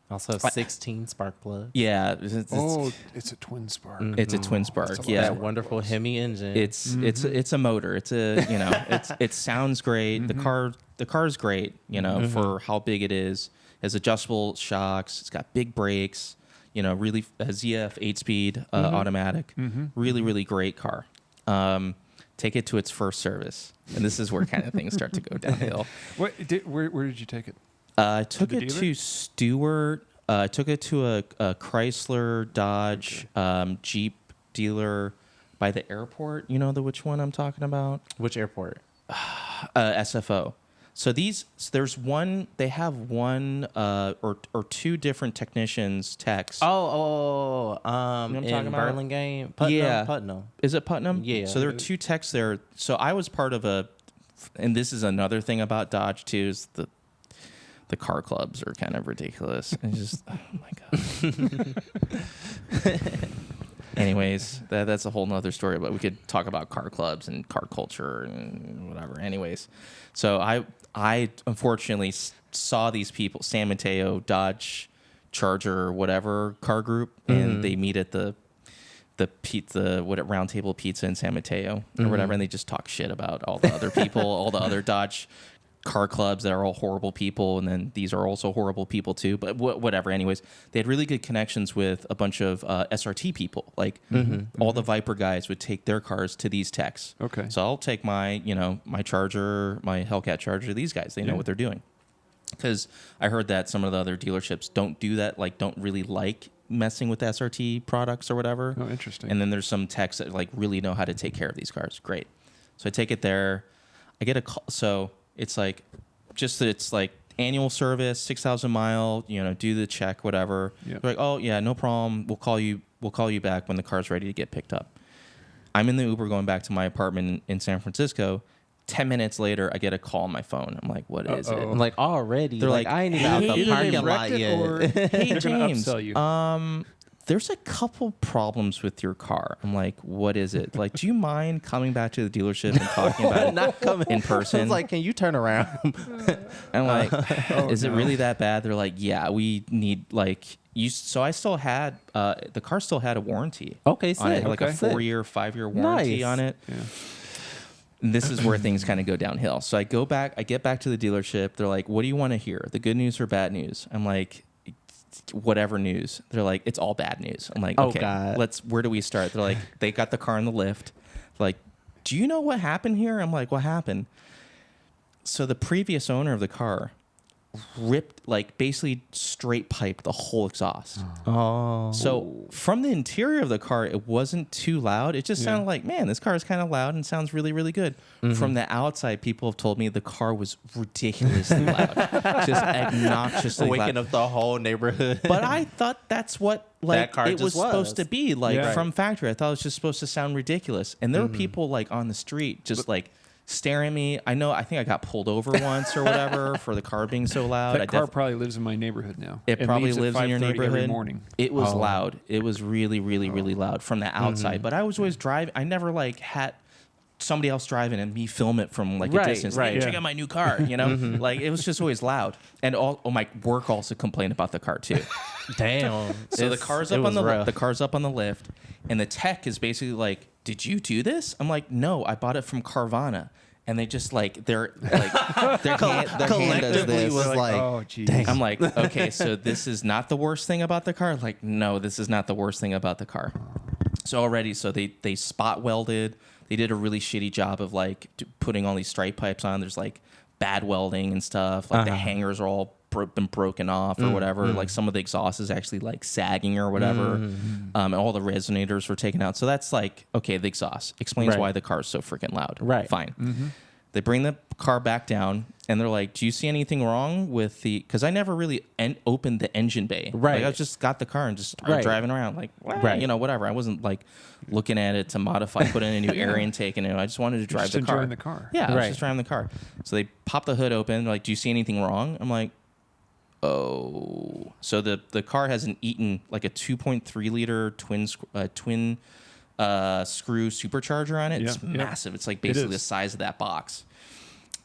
[SPEAKER 2] also have 16 spark plugs.
[SPEAKER 3] yeah.
[SPEAKER 1] It's a twin spark.
[SPEAKER 3] It's a twin spark. Yeah.
[SPEAKER 2] That wonderful Hemi engine.
[SPEAKER 3] It's a motor. It's a, you know, it sounds great. The car's great, you know, for how big it is. It has adjustable shocks. It's got big brakes. You know, really a ZF 8-speed automatic. Really, really great car. Take it to its first service, and this is where kind of things start to go downhill.
[SPEAKER 1] Where did you take it?
[SPEAKER 3] I took
[SPEAKER 1] the
[SPEAKER 3] it
[SPEAKER 1] dealer?
[SPEAKER 3] to Stewart. I took it to a Chrysler, Dodge, Jeep dealer by the airport. You know which one I'm talking about?
[SPEAKER 2] Which airport?
[SPEAKER 3] SFO. So there's one. They have one or two different technicians, techs.
[SPEAKER 2] You know
[SPEAKER 3] what I'm
[SPEAKER 2] in
[SPEAKER 3] talking about?
[SPEAKER 2] Burlingame? Putnam.
[SPEAKER 3] Is it Putnam?
[SPEAKER 2] Yeah.
[SPEAKER 3] So there are two techs there. So I was part of and this is another thing about Dodge too, is the car clubs are kind of ridiculous. It's just, oh my God. Anyways, that's a whole nother story, but we could talk about car clubs and car culture and whatever. Anyways, so I unfortunately saw these people, San Mateo, Dodge, Charger, whatever car group, and they meet at the pizza, Round Table Pizza in San Mateo or whatever, and they just talk shit about all the other people, all the other Dodge car clubs that are all horrible people, and then these are also horrible people too, but whatever. Anyways, they had really good connections with a bunch of SRT people. Like all the Viper guys would take their cars to these techs.
[SPEAKER 1] Okay.
[SPEAKER 3] So I'll take my Charger, my Hellcat Charger to these guys. They know what they're doing. Because I heard that some of the other dealerships don't do that, like don't really like messing with SRT products or whatever.
[SPEAKER 1] Oh, interesting.
[SPEAKER 3] And then there's some techs that like really know how to take care of these cars. Great. So I take it there. I get a call. So it's like, it's like annual service, 6,000 mile, do the check, whatever.
[SPEAKER 1] Yep.
[SPEAKER 3] They're like, oh yeah, no problem. We'll call you back when the car's ready to get picked up. I'm in the Uber going back to my apartment in San Francisco. 10 minutes later, I get a call on my phone. I'm like, what is it?
[SPEAKER 2] I'm like, already?
[SPEAKER 3] They're like,
[SPEAKER 2] I ain't even out the
[SPEAKER 1] either
[SPEAKER 2] parking
[SPEAKER 1] they
[SPEAKER 2] lot
[SPEAKER 1] wrecked it
[SPEAKER 2] yet.
[SPEAKER 1] or
[SPEAKER 3] Hey,
[SPEAKER 1] they're gonna
[SPEAKER 3] James,
[SPEAKER 1] upsell you.
[SPEAKER 3] There's a couple problems with your car. I'm like, what is it? Like, do you mind coming back to the dealership and talking about it
[SPEAKER 2] Not coming
[SPEAKER 3] in person?
[SPEAKER 2] I was like, can you turn around?
[SPEAKER 3] I'm like, is it
[SPEAKER 1] no.
[SPEAKER 3] really that bad? They're like, yeah, we need you. So I still had the car still had a warranty.
[SPEAKER 2] Okay,
[SPEAKER 3] on it,
[SPEAKER 2] sick.
[SPEAKER 3] like
[SPEAKER 2] Okay,
[SPEAKER 3] a
[SPEAKER 2] sick.
[SPEAKER 3] 4-year, 5-year warranty
[SPEAKER 2] Nice.
[SPEAKER 3] on it.
[SPEAKER 1] Yeah.
[SPEAKER 3] And this is where things kind of go downhill. So I get back to the dealership. They're like, what do you want to hear? The good news or bad news? I'm like, whatever news. They're like, it's all bad news. I'm like,
[SPEAKER 2] Oh,
[SPEAKER 3] okay,
[SPEAKER 2] God.
[SPEAKER 3] where do we start? They're like, they got the car in the lift. They're like, do you know what happened here? I'm like, what happened? So the previous owner of the car ripped, basically straight piped the whole exhaust.
[SPEAKER 2] Oh.
[SPEAKER 3] So from the interior of the car, it wasn't too loud. It just sounded like, man, this car is kind of loud and sounds really, really good. From the outside, people have told me the car was ridiculously loud, just obnoxiously
[SPEAKER 2] Waking
[SPEAKER 3] loud.
[SPEAKER 2] up the whole neighborhood.
[SPEAKER 3] But I thought that's what
[SPEAKER 2] That car
[SPEAKER 3] it was
[SPEAKER 2] just
[SPEAKER 3] supposed to
[SPEAKER 2] was.
[SPEAKER 3] be
[SPEAKER 1] Yeah.
[SPEAKER 3] from factory. I thought it was just supposed to sound ridiculous. And there were people on the street just staring at me. I think I got pulled over once or whatever for the car being so loud.
[SPEAKER 1] That car probably lives in my neighborhood now.
[SPEAKER 3] It
[SPEAKER 1] And
[SPEAKER 3] probably
[SPEAKER 1] leaves at
[SPEAKER 3] lives in your
[SPEAKER 1] 5:30
[SPEAKER 3] neighborhood.
[SPEAKER 1] every morning.
[SPEAKER 3] It was loud. It was really, really, really loud from the outside.
[SPEAKER 2] Mm-hmm.
[SPEAKER 3] But I was always driving. I never had somebody else driving and me film it from a
[SPEAKER 2] Right,
[SPEAKER 3] distance.
[SPEAKER 2] right.
[SPEAKER 3] Hey, check
[SPEAKER 1] Yeah.
[SPEAKER 3] out my new car. It was just always loud. And my work also complained about the car too.
[SPEAKER 2] Damn.
[SPEAKER 3] So the car's up on the lift, and the tech is basically like, "Did you do this?" I'm like, "No, I bought it from Carvana." And they just their hand does this.
[SPEAKER 2] was like,
[SPEAKER 1] oh, geez.
[SPEAKER 2] dang.
[SPEAKER 3] I'm like, okay, so this is not the worst thing about the car? Like, no, this is not the worst thing about the car. So already, they spot welded. They did a really shitty job of putting all these stripe pipes on. There's bad welding and stuff. The hangers are all been broken off or whatever. Some of the exhaust is actually sagging or whatever. And all the resonators were taken out. So that's okay, the exhaust explains
[SPEAKER 2] Right.
[SPEAKER 3] why the car's so freaking loud.
[SPEAKER 2] Right.
[SPEAKER 3] Fine. They bring the car back down and they're like, do you see anything wrong with because I never really opened the engine bay.
[SPEAKER 2] Right.
[SPEAKER 3] I just got the car and just started
[SPEAKER 2] Right.
[SPEAKER 3] driving around whatever. I wasn't looking at it to modify, put in a new air intake and I just wanted to drive
[SPEAKER 1] Just
[SPEAKER 3] the car.
[SPEAKER 1] enjoying the car.
[SPEAKER 3] Yeah, I was
[SPEAKER 2] Right.
[SPEAKER 3] just driving the car. So they pop the hood open. They're like, do you see anything wrong? I'm like, oh. So the car has an Eaton, a 2.3 liter twin screw supercharger on it.
[SPEAKER 1] Yeah,
[SPEAKER 3] It's
[SPEAKER 1] yeah.
[SPEAKER 3] massive. It's like basically the
[SPEAKER 1] is.
[SPEAKER 3] size of that box.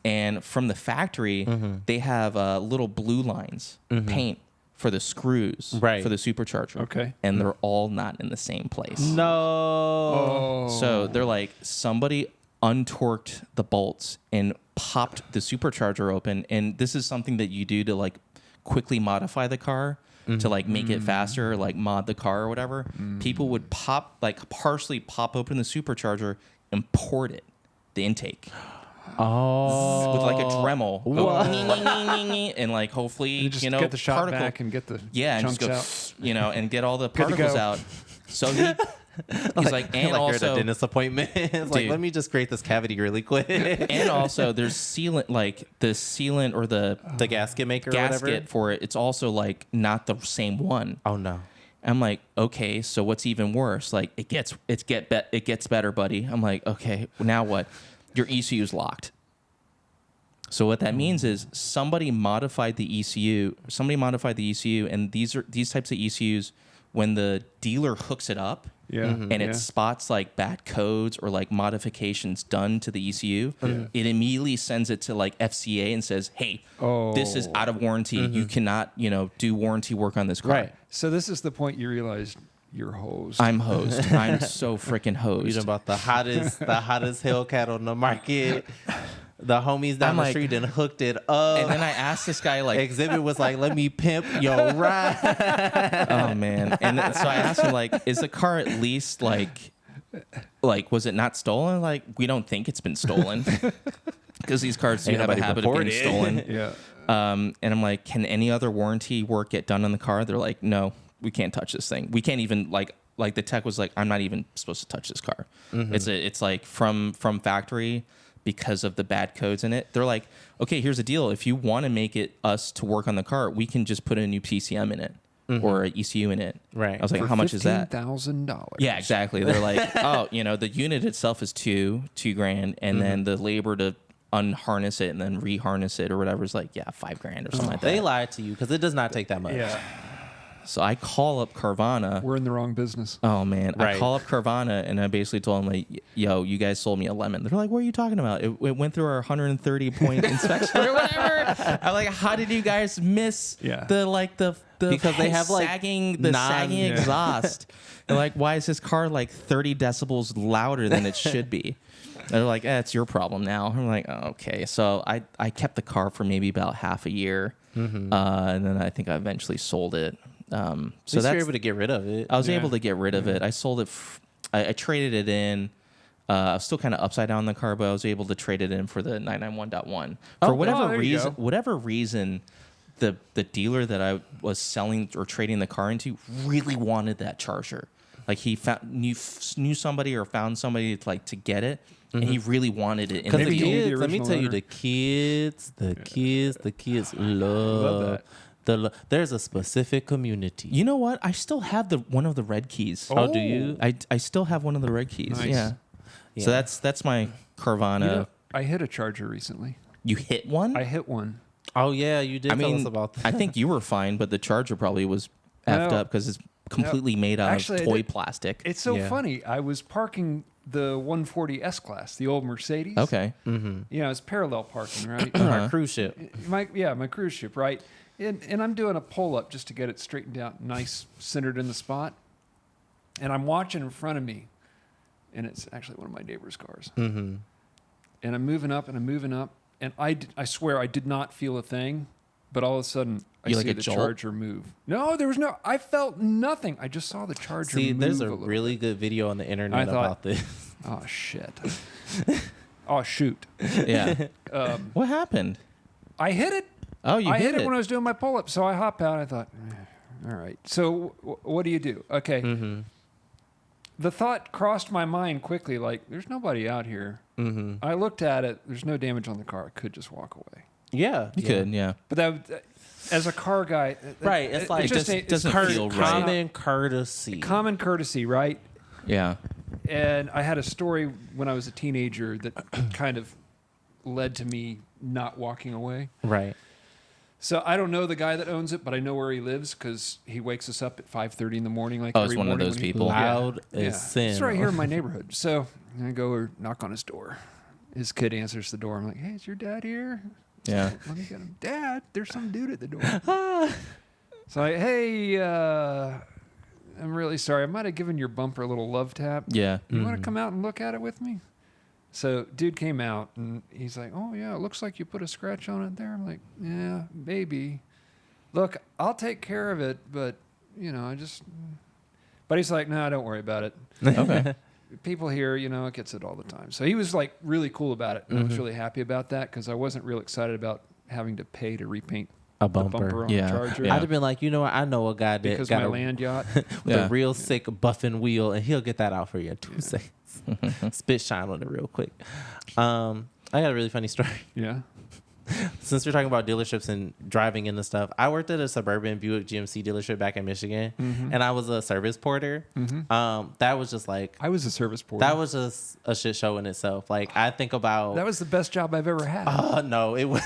[SPEAKER 3] And from the factory, they have little blue lines paint for the screws
[SPEAKER 2] Right.
[SPEAKER 3] for the supercharger.
[SPEAKER 1] Okay.
[SPEAKER 3] And they're all not in the same place.
[SPEAKER 2] No.
[SPEAKER 1] Oh.
[SPEAKER 3] So they're like, somebody untorqued the bolts and popped the supercharger open. And this is something that you do to like quickly modify the car to like make it faster, like mod the car or whatever. People would partially pop open the supercharger and port it, the intake.
[SPEAKER 2] Oh.
[SPEAKER 3] With like a Dremel. Go, and like hopefully,
[SPEAKER 1] You just
[SPEAKER 3] you know,
[SPEAKER 1] get the shot
[SPEAKER 3] particle,
[SPEAKER 1] back and get the
[SPEAKER 3] and
[SPEAKER 1] chunks
[SPEAKER 3] just go,
[SPEAKER 1] out.
[SPEAKER 3] and get all the
[SPEAKER 1] Good to
[SPEAKER 3] particles
[SPEAKER 1] go.
[SPEAKER 3] out. So he's like, and
[SPEAKER 2] like
[SPEAKER 3] also,
[SPEAKER 2] you're at a dentist appointment. It's like,
[SPEAKER 3] Dude.
[SPEAKER 2] let me just create this cavity really quick.
[SPEAKER 3] and also there's sealant, like the sealant or the
[SPEAKER 2] The gasket maker or
[SPEAKER 3] gasket
[SPEAKER 2] whatever.
[SPEAKER 3] for it. It's also like not the same one.
[SPEAKER 2] Oh no.
[SPEAKER 3] I'm like, okay, so what's even worse? Like it gets better, buddy. I'm like, okay, now what? Your ECU's locked. So what that means is somebody modified the ECU. And these types of ECUs, when the dealer hooks it up,
[SPEAKER 1] Yeah.
[SPEAKER 3] and it spots like bad codes or like modifications done to the ECU, it immediately sends it to like FCA and says, "Hey, this is out of warranty. You cannot, do warranty work on this car."
[SPEAKER 2] Right.
[SPEAKER 1] So this is the point you realized you're hosed.
[SPEAKER 3] I'm hosed. I'm so freaking hosed.
[SPEAKER 2] You know about the hottest Hellcat on the market. The homies down
[SPEAKER 3] I'm
[SPEAKER 2] the
[SPEAKER 3] like-
[SPEAKER 2] street and hooked it up.
[SPEAKER 3] And then I asked this guy like,
[SPEAKER 2] Exhibit was like, let me pimp your ride.
[SPEAKER 3] "Oh man!" And so I asked him like, "Is the car at least like was it not stolen?" Like, we don't think it's been stolen because these cars do
[SPEAKER 2] Ain't
[SPEAKER 3] have a
[SPEAKER 2] nobody
[SPEAKER 3] habit of being
[SPEAKER 2] reported.
[SPEAKER 3] stolen.
[SPEAKER 1] yeah.
[SPEAKER 3] And I'm like, "Can any other warranty work get done on the car?" They're like, "No, we can't touch this thing. We can't even like the tech was like, I'm not even supposed to touch this car. It's like from factory." Because of the bad codes in it, they're like, okay, here's the deal. If you want to make it us to work on the car, we can just put a new PCM in it or an ECU in it.
[SPEAKER 2] Right.
[SPEAKER 3] I was like, how much is that?
[SPEAKER 1] $15,000.
[SPEAKER 3] Yeah, exactly. They're like, oh, the unit itself is $2 grand, and then the labor to unharness it and then reharness it or whatever is like, yeah, $5,000 or something like that.
[SPEAKER 2] They lied to you because it does not take that much.
[SPEAKER 1] Yeah.
[SPEAKER 3] So I call up Carvana.
[SPEAKER 1] We're in the wrong business.
[SPEAKER 3] Oh man!
[SPEAKER 2] Right.
[SPEAKER 3] I call up Carvana and I basically told them like, "Yo, you guys sold me a lemon." They're like, "What are you talking about? It went through our 130 point inspection or whatever." I'm like, "How did you guys miss the
[SPEAKER 2] Because they have, like,
[SPEAKER 3] sagging
[SPEAKER 2] Yeah.
[SPEAKER 3] exhaust?" They're like, "Why is this car like 30 decibels louder than it should be?" They're like, "It's your problem now." I'm like, oh, "Okay." So I kept the car for maybe about half a year, and then I think I eventually sold it. So
[SPEAKER 2] You're
[SPEAKER 3] that's
[SPEAKER 2] able to get rid of it.
[SPEAKER 3] I was
[SPEAKER 1] Yeah.
[SPEAKER 3] able to get rid of it. I sold it. I traded it in. I was still kind of upside down in the car, but I was able to trade it in for the 991.1. For whatever
[SPEAKER 1] there you go.
[SPEAKER 3] reason, the dealer that I was selling or trading the car into really wanted that charger. Like he knew somebody or found somebody to get it, and he really wanted it.
[SPEAKER 2] Because
[SPEAKER 3] And
[SPEAKER 2] the
[SPEAKER 1] Maybe you need the
[SPEAKER 2] kids, let me
[SPEAKER 1] original
[SPEAKER 2] tell you,
[SPEAKER 1] owner.
[SPEAKER 2] the kids love
[SPEAKER 1] that.
[SPEAKER 2] There's a specific community.
[SPEAKER 3] you know what? I still have one of the red keys.
[SPEAKER 2] Oh, do you?
[SPEAKER 3] I still have one of the red keys.
[SPEAKER 1] Nice.
[SPEAKER 3] Yeah.
[SPEAKER 2] Yeah.
[SPEAKER 3] So that's my Carvana.
[SPEAKER 1] I hit a charger recently.
[SPEAKER 3] You hit one?
[SPEAKER 1] I hit one.
[SPEAKER 2] Oh yeah, you did tell us about that.
[SPEAKER 3] I think you were fine, but the charger probably was effed
[SPEAKER 1] No.
[SPEAKER 3] up because it's completely made out
[SPEAKER 1] Actually, I
[SPEAKER 3] of toy
[SPEAKER 1] did-
[SPEAKER 3] plastic.
[SPEAKER 1] It's so
[SPEAKER 2] Yeah.
[SPEAKER 1] funny. I was parking the 140 S-Class, the old Mercedes.
[SPEAKER 3] Okay.
[SPEAKER 1] It's parallel parking, right?
[SPEAKER 2] Our cruise ship.
[SPEAKER 1] my cruise ship, right? And I'm doing a pull-up just to get it straightened out, nice, centered in the spot. And I'm watching in front of me, and it's actually one of my neighbor's cars.
[SPEAKER 2] Mm-hmm.
[SPEAKER 1] And I'm moving up, and I swear I did not feel a thing, but all of a sudden I
[SPEAKER 3] You
[SPEAKER 1] see
[SPEAKER 3] like a
[SPEAKER 1] the
[SPEAKER 3] jolt?
[SPEAKER 1] charger move. No, there was no. I felt nothing. I just saw the charger
[SPEAKER 2] See,
[SPEAKER 1] move.
[SPEAKER 2] there's a
[SPEAKER 1] little
[SPEAKER 2] really good video on the internet
[SPEAKER 1] I thought-
[SPEAKER 2] about this.
[SPEAKER 1] Oh shit. Oh shoot.
[SPEAKER 3] Yeah. What happened?
[SPEAKER 1] I hit it.
[SPEAKER 3] Oh, you
[SPEAKER 1] I
[SPEAKER 3] hit
[SPEAKER 1] hit it when I was doing my pull-up. So I hop out. I thought, all right. So what do you do? Okay.
[SPEAKER 2] Mm-hmm.
[SPEAKER 1] The thought crossed my mind quickly, like, there's nobody out here.
[SPEAKER 2] Mm-hmm.
[SPEAKER 1] I looked at it. There's no damage on the car. I could just walk away.
[SPEAKER 2] Yeah,
[SPEAKER 3] You could, yeah.
[SPEAKER 1] But as a car guy,
[SPEAKER 2] Right, it's like-
[SPEAKER 3] It just
[SPEAKER 1] it's
[SPEAKER 3] doesn't feel right.
[SPEAKER 2] Common courtesy.
[SPEAKER 1] common courtesy, right?
[SPEAKER 3] Yeah.
[SPEAKER 1] And I had a story when I was a teenager that kind of led to me not walking away.
[SPEAKER 2] Right.
[SPEAKER 1] So I don't know the guy that owns it, but I know where he lives because he wakes us up at 5:30 in the morning. Like
[SPEAKER 3] Oh,
[SPEAKER 1] every
[SPEAKER 3] it's one of
[SPEAKER 1] morning
[SPEAKER 3] those
[SPEAKER 1] when he-
[SPEAKER 3] people.
[SPEAKER 2] Loud as sin.
[SPEAKER 1] It's right here in my neighborhood. So I go or knock on his door. His kid answers the door. I'm like, "Hey, is your dad here?"
[SPEAKER 3] Yeah.
[SPEAKER 1] Let me get him. Dad, there's some dude at the door. So I, hey, I'm really sorry. I might have given your bumper a little love tap.
[SPEAKER 3] Yeah.
[SPEAKER 1] You want to come out and look at it with me? So dude came out and he's like, "Oh yeah, it looks like you put a scratch on it there." I'm like, "Yeah, maybe. Look, I'll take care of it, but I just." But he's like, "No, don't worry about it.
[SPEAKER 3] Okay.
[SPEAKER 1] People here, it gets it all the time." So he was like really cool about it, and I was really happy about that because I wasn't real excited about having to pay to repaint
[SPEAKER 2] A
[SPEAKER 1] the
[SPEAKER 2] bumper.
[SPEAKER 1] bumper on
[SPEAKER 3] Yeah.
[SPEAKER 1] the Charger.
[SPEAKER 3] Yeah.
[SPEAKER 2] I'd have been like, you know what? I know a guy that
[SPEAKER 1] Because
[SPEAKER 2] got
[SPEAKER 1] my
[SPEAKER 2] a,
[SPEAKER 1] land yacht.
[SPEAKER 2] with
[SPEAKER 3] Yeah.
[SPEAKER 2] a real sick buffing wheel, and he'll get that out for you in 2 seconds. Spit shine on it real quick. I got a really funny story.
[SPEAKER 1] Yeah.
[SPEAKER 2] Since we're talking about dealerships and driving into stuff, I worked at a suburban Buick GMC dealership back in Michigan, and I was a service porter. That was just like
[SPEAKER 1] I was a service porter.
[SPEAKER 2] that was just a shit show in itself. Like I think about
[SPEAKER 1] That was the best job I've ever had.
[SPEAKER 2] no, it was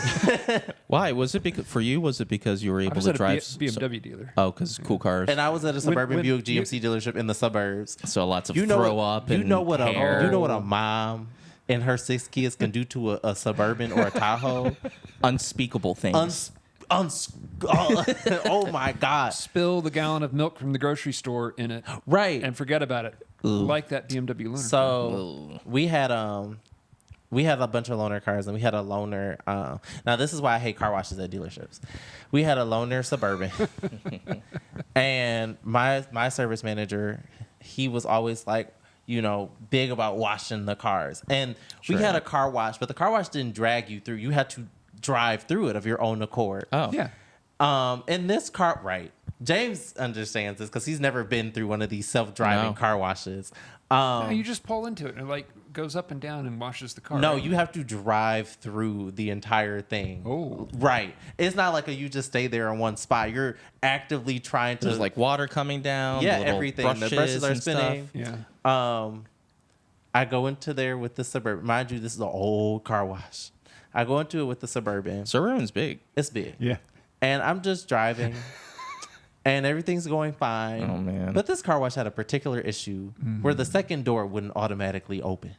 [SPEAKER 3] Why was it? Because for you, was it because you were
[SPEAKER 1] I
[SPEAKER 3] able
[SPEAKER 1] was
[SPEAKER 3] to
[SPEAKER 1] at a
[SPEAKER 3] drive?
[SPEAKER 1] BMW dealer.
[SPEAKER 3] Oh, because cool cars.
[SPEAKER 2] and I was at a suburban
[SPEAKER 1] when
[SPEAKER 2] Buick GMC dealership in the suburbs.
[SPEAKER 3] So lots of
[SPEAKER 2] You know
[SPEAKER 3] throw
[SPEAKER 2] what,
[SPEAKER 3] up
[SPEAKER 2] you
[SPEAKER 3] and
[SPEAKER 2] know what
[SPEAKER 3] hair.
[SPEAKER 2] a you know what a mom and her 6 kids can do to a suburban or a Tahoe.
[SPEAKER 3] Unspeakable things.
[SPEAKER 2] Oh my god!
[SPEAKER 1] Spill the gallon of milk from the grocery store in it
[SPEAKER 2] Right.
[SPEAKER 1] and forget about it. Like that BMW Lunar.
[SPEAKER 2] So we had a bunch of loaner cars, and we had a loaner. Now this is why I hate car washes at dealerships. We had a loaner Suburban, and my service manager, he was always like, big about washing the cars. And we had a car wash, but the car wash didn't drag you through. You had to drive through it of your own accord.
[SPEAKER 3] Oh.
[SPEAKER 1] yeah.
[SPEAKER 2] In this car, right? James understands this because he's never been through one of these self-driving
[SPEAKER 3] No.
[SPEAKER 2] car washes.
[SPEAKER 1] No, you just pull into it and it like goes up and down and washes the car.
[SPEAKER 2] No,
[SPEAKER 1] right?
[SPEAKER 2] you have to drive through the entire thing.
[SPEAKER 1] Oh.
[SPEAKER 2] Right. It's not like you just stay there in one spot. You're actively trying to
[SPEAKER 3] There's like water coming down.
[SPEAKER 2] yeah,
[SPEAKER 3] the little
[SPEAKER 2] everything. The brushes are
[SPEAKER 3] and stuff.
[SPEAKER 2] spinning.
[SPEAKER 1] Yeah.
[SPEAKER 2] I go into there with the Suburban. Mind you, this is an old car wash. I go into it with the Suburban.
[SPEAKER 3] Suburban's big.
[SPEAKER 2] It's big.
[SPEAKER 1] Yeah.
[SPEAKER 2] And I'm just driving. And everything's going fine.
[SPEAKER 3] Oh, man.
[SPEAKER 2] But this car wash had a particular issue where the second door wouldn't automatically open.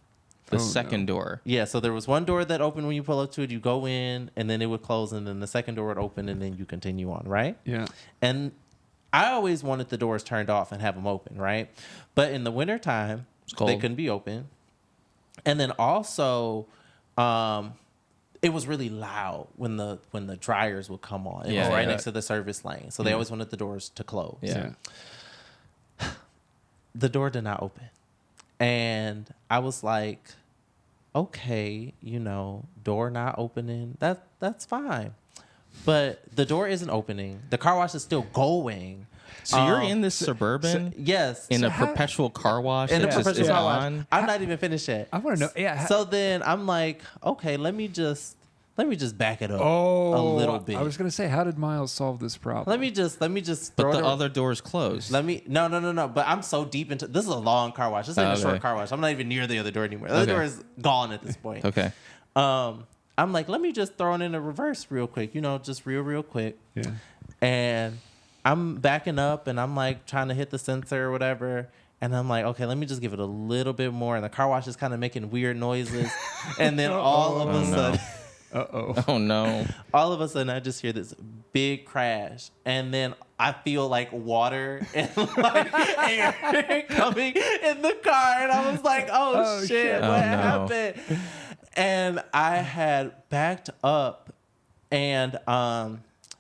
[SPEAKER 3] The
[SPEAKER 1] Oh,
[SPEAKER 3] second door.
[SPEAKER 2] Yeah, so there was one door that opened when you pull up to it. You go in, and then it would close, and then the second door would open, and then you continue on, right?
[SPEAKER 1] Yeah.
[SPEAKER 2] And I always wanted the doors turned off and have them open, right? But in the wintertime,
[SPEAKER 3] cold.
[SPEAKER 2] they couldn't be open. And then also, it was really loud when the dryers would come on. It
[SPEAKER 3] Yeah,
[SPEAKER 2] was right
[SPEAKER 3] yeah.
[SPEAKER 2] next to the service lane, so they always wanted the doors to close.
[SPEAKER 3] Yeah.
[SPEAKER 2] The door did not open. And I was like, okay, door not opening. That's fine. But the door isn't opening. The car wash is still going.
[SPEAKER 3] So you're in this Suburban
[SPEAKER 2] Yes.
[SPEAKER 3] in
[SPEAKER 1] So
[SPEAKER 3] a
[SPEAKER 1] how-
[SPEAKER 3] perpetual car wash
[SPEAKER 2] in
[SPEAKER 3] that
[SPEAKER 2] a
[SPEAKER 3] just
[SPEAKER 2] professional
[SPEAKER 3] is
[SPEAKER 2] car wash.
[SPEAKER 3] on?
[SPEAKER 2] I'm not even finished yet.
[SPEAKER 1] I want to know. Yeah.
[SPEAKER 2] So then I'm like, okay, let me just back it up
[SPEAKER 1] oh,
[SPEAKER 2] a little bit.
[SPEAKER 1] I was going to say, how did Miles solve this problem?
[SPEAKER 2] Let me just
[SPEAKER 3] But
[SPEAKER 2] throw
[SPEAKER 3] the
[SPEAKER 2] it
[SPEAKER 3] other door's closed.
[SPEAKER 2] No. But I'm so deep into this is a long car wash. This isn't a short
[SPEAKER 3] Okay.
[SPEAKER 2] car wash. I'm not even near the other door anymore. The other
[SPEAKER 3] Okay.
[SPEAKER 2] door is gone at this point.
[SPEAKER 3] Okay.
[SPEAKER 2] I'm like, let me just throw it in a reverse real quick. Just real quick.
[SPEAKER 1] Yeah.
[SPEAKER 2] And I'm backing up and I'm like trying to hit the sensor or whatever. And I'm like, okay, let me just give it a little bit more. And the car wash is kind of making weird noises. And then all of a sudden,
[SPEAKER 3] Oh no.
[SPEAKER 2] all of a sudden, I just hear this big crash. And then I feel like water and like air coming in the car. And I was like, oh shit,
[SPEAKER 3] Oh,
[SPEAKER 2] what
[SPEAKER 3] no.
[SPEAKER 2] happened? And I had backed up. And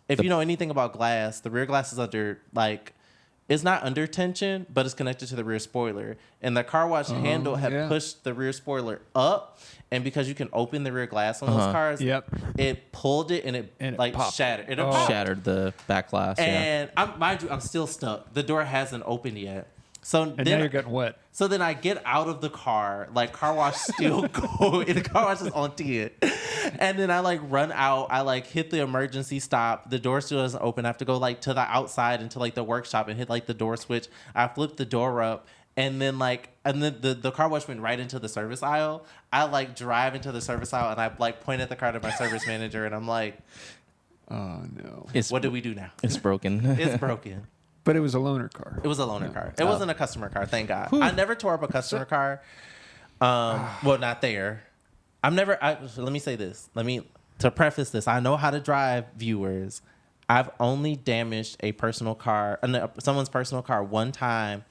[SPEAKER 2] if you know anything about glass, the rear glass is under it's not under tension, but it's connected to the rear spoiler. And the car wash handle had pushed the rear spoiler up. And because you can open the rear glass on those cars, it pulled it and it
[SPEAKER 1] popped.
[SPEAKER 2] shattered. It popped.
[SPEAKER 3] Shattered the back glass.
[SPEAKER 2] And mind you, I'm still stuck. The door hasn't opened yet. So
[SPEAKER 1] And
[SPEAKER 2] then
[SPEAKER 1] now you're getting wet.
[SPEAKER 2] So then I get out of the car, car wash still going, and the car wash is on 10. And then I run out, I hit the emergency stop. The door still doesn't open. I have to go to the outside into the workshop and hit the door switch. I flip the door up. And then the car wash went right into the service aisle. I drive into the service aisle and I point at the car to my service manager and I'm like,
[SPEAKER 1] Oh, no.
[SPEAKER 2] What do we do now?
[SPEAKER 3] It's broken.
[SPEAKER 2] It's broken.
[SPEAKER 1] But it was a loaner car.
[SPEAKER 2] It was a loaner car. It wasn't a customer car, thank God. I never tore up a customer car. Well, not there. Let me say this. To preface this, I know how to drive, viewers. I've only damaged a personal car, someone's personal car one time,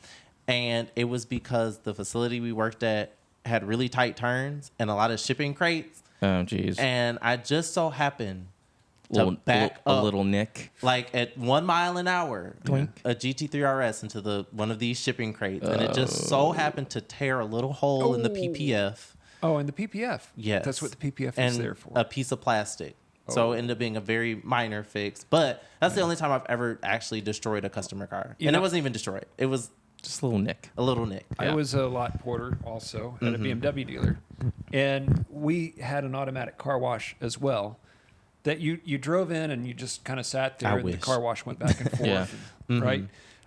[SPEAKER 2] and it was because the facility we worked at had really tight turns and a lot of shipping crates.
[SPEAKER 3] Oh, geez.
[SPEAKER 2] And I just so happened to back
[SPEAKER 3] a
[SPEAKER 2] up
[SPEAKER 3] little nick.
[SPEAKER 2] like at 1 mile an hour,
[SPEAKER 3] Doink.
[SPEAKER 2] a GT3 RS into one of these shipping crates, and it just so happened to tear a little hole in the PPF.
[SPEAKER 1] Oh, and the PPF.
[SPEAKER 2] Yes,
[SPEAKER 1] That's what the PPF
[SPEAKER 2] and
[SPEAKER 1] is there for.
[SPEAKER 2] a piece of plastic. So it ended up being a very minor fix, but that's the only time I've ever actually destroyed a customer car, and it wasn't even destroyed. It was
[SPEAKER 3] Just a little nick.
[SPEAKER 2] a little nick.
[SPEAKER 1] I was a lot porter also at a BMW dealer, and we had an automatic car wash as well. That you drove in and you just kind of sat there, and the car wash went back and forth,
[SPEAKER 3] Yeah.
[SPEAKER 1] right?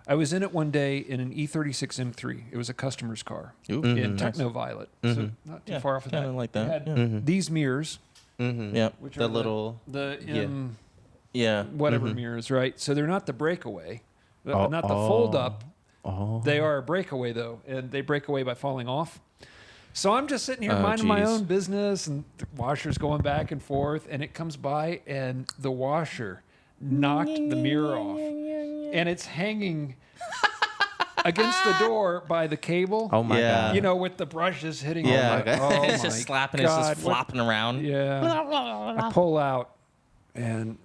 [SPEAKER 1] I was in it one day in an E36 M3. It was a customer's car in Techno Violet, so not too far off of that.
[SPEAKER 3] Kinda like that.
[SPEAKER 1] It had these mirrors,
[SPEAKER 3] Yeah.
[SPEAKER 1] which
[SPEAKER 2] The
[SPEAKER 1] are
[SPEAKER 2] little
[SPEAKER 1] the
[SPEAKER 2] yeah.
[SPEAKER 1] M
[SPEAKER 3] Yeah.
[SPEAKER 1] whatever mirrors, right? So they're not the breakaway, not the fold up.
[SPEAKER 2] Oh.
[SPEAKER 1] They are a breakaway though, and they break away by falling off. So I'm just sitting here minding my
[SPEAKER 3] geez.
[SPEAKER 1] own business, and the washer's going back and forth, and it comes by, and the washer knocked the mirror off, and it's hanging against the door by the cable.
[SPEAKER 2] Oh my
[SPEAKER 3] Yeah.
[SPEAKER 2] God.
[SPEAKER 1] You know, with the brushes hitting.
[SPEAKER 3] Yeah.
[SPEAKER 1] on my, oh
[SPEAKER 3] It's
[SPEAKER 1] my
[SPEAKER 3] just slapping.
[SPEAKER 1] God,
[SPEAKER 3] It's just flopping around.
[SPEAKER 1] Yeah. I pull out, and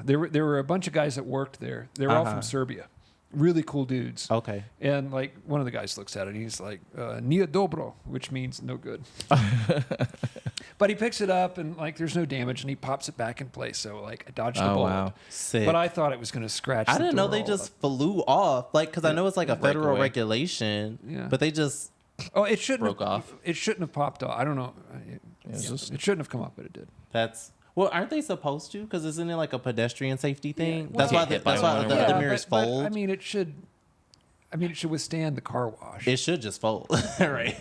[SPEAKER 1] there were a bunch of guys that worked there. They were all from Serbia. Really cool dudes.
[SPEAKER 2] Okay.
[SPEAKER 1] And like one of the guys looks at it and he's like, "Nije dobro," which means no good. But he picks it up and like there's no damage and he pops it back in place. So like I dodged a bullet.
[SPEAKER 3] Wow.
[SPEAKER 2] Sick.
[SPEAKER 1] But I thought it was going to scratch.
[SPEAKER 2] I
[SPEAKER 1] the
[SPEAKER 2] didn't know
[SPEAKER 1] door
[SPEAKER 2] they
[SPEAKER 1] all
[SPEAKER 2] just
[SPEAKER 1] up.
[SPEAKER 2] flew off. Like, because I know it's like a federal
[SPEAKER 3] Breakaway.
[SPEAKER 2] regulation,
[SPEAKER 1] Yeah.
[SPEAKER 2] but they just.
[SPEAKER 1] Oh, it shouldn't
[SPEAKER 3] broke
[SPEAKER 1] have,
[SPEAKER 3] off.
[SPEAKER 1] It shouldn't have popped off. I don't know.
[SPEAKER 3] It's just-
[SPEAKER 1] It shouldn't have come up, but it did.
[SPEAKER 2] That's. Well, aren't they supposed to? Because isn't it like a pedestrian safety thing?
[SPEAKER 1] well-
[SPEAKER 2] that's why.
[SPEAKER 3] Get hit by
[SPEAKER 2] That's why
[SPEAKER 3] one or
[SPEAKER 2] the
[SPEAKER 3] whatever.
[SPEAKER 2] mirrors
[SPEAKER 1] but,
[SPEAKER 2] fold.
[SPEAKER 1] I mean, it should. It should withstand the car wash.
[SPEAKER 2] It should just fold, right?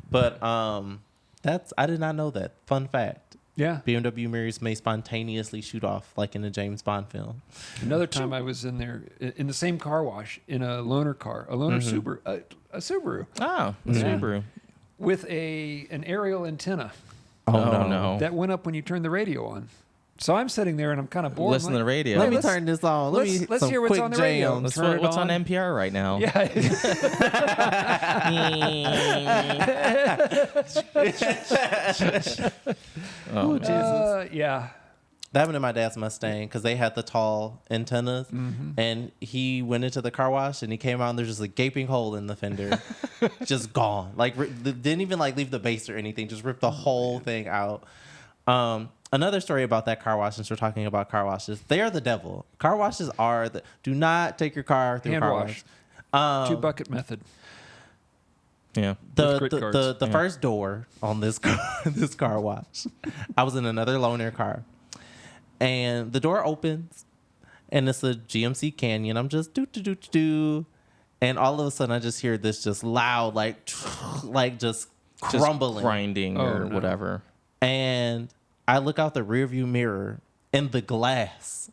[SPEAKER 2] But that's. I did not know that. Fun fact.
[SPEAKER 1] Yeah.
[SPEAKER 2] BMW mirrors may spontaneously shoot off, like in a James Bond film.
[SPEAKER 1] Another time I was in there in the same car wash in a loaner car, a loaner Subaru, a Subaru
[SPEAKER 3] Oh,
[SPEAKER 2] Yeah.
[SPEAKER 3] Subaru.
[SPEAKER 1] with an aerial antenna
[SPEAKER 3] Oh, no.
[SPEAKER 1] that went up when you turned the radio on. So I'm sitting there and I'm kind of bored.
[SPEAKER 3] Listen to the radio.
[SPEAKER 2] Let me
[SPEAKER 1] let's-
[SPEAKER 2] turn this on. Let me
[SPEAKER 1] let's
[SPEAKER 2] some
[SPEAKER 1] hear what's
[SPEAKER 2] quick
[SPEAKER 1] on the radio.
[SPEAKER 2] jams.
[SPEAKER 1] Turn it
[SPEAKER 3] What's on
[SPEAKER 1] on.
[SPEAKER 3] NPR right now?
[SPEAKER 1] Yeah.
[SPEAKER 3] Oh,
[SPEAKER 1] Yeah.
[SPEAKER 2] That happened in my dad's Mustang because they had the tall antennas, and he went into the car wash and he came out and there's just a gaping hole in the fender, just gone. Like didn't even like leave the base or anything, just ripped the whole thing out. Another story about that car wash, since we're talking about car washes, they are the devil. Car washes are do not take your car through
[SPEAKER 1] Hand
[SPEAKER 2] car
[SPEAKER 1] wash.
[SPEAKER 2] wash.
[SPEAKER 1] 2-bucket method.
[SPEAKER 3] yeah.
[SPEAKER 2] The
[SPEAKER 1] With grit
[SPEAKER 2] the,
[SPEAKER 1] guards.
[SPEAKER 2] the first door on this car wash, I was in another loaner car, and the door opens, and it's a GMC Canyon. I'm just do, and all of a sudden I just hear this just loud like just crumbling,
[SPEAKER 3] Just grinding
[SPEAKER 1] Oh,
[SPEAKER 3] or
[SPEAKER 1] no.
[SPEAKER 3] whatever.
[SPEAKER 2] and I look out the rearview mirror, and the glass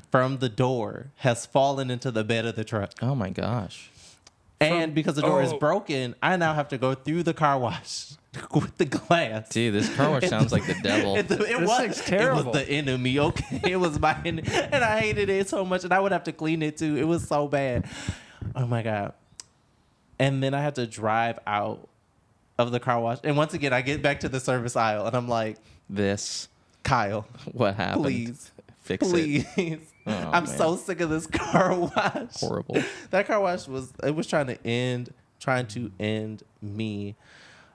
[SPEAKER 2] from the door has fallen into the bed of the truck.
[SPEAKER 3] Oh my gosh.
[SPEAKER 2] And because the door is
[SPEAKER 1] oh.
[SPEAKER 2] broken, I now have to go through the car wash with the glass.
[SPEAKER 3] Dude, this car wash sounds like the devil.
[SPEAKER 2] It
[SPEAKER 1] This
[SPEAKER 2] was
[SPEAKER 1] thing's terrible.
[SPEAKER 2] It was the enemy, okay? It was my enemy. And I hated it so much. And I would have to clean it too. It was so bad. Oh my God. And then I had to drive out of the car wash. And once again, I get back to the service aisle and I'm like,
[SPEAKER 3] This,
[SPEAKER 2] Kyle,
[SPEAKER 3] what happened?
[SPEAKER 2] please.
[SPEAKER 3] Fix it.
[SPEAKER 2] Please.
[SPEAKER 3] Oh,
[SPEAKER 2] I'm
[SPEAKER 3] man.
[SPEAKER 2] so sick of this car wash.
[SPEAKER 3] Horrible.
[SPEAKER 2] That car wash was trying to end me.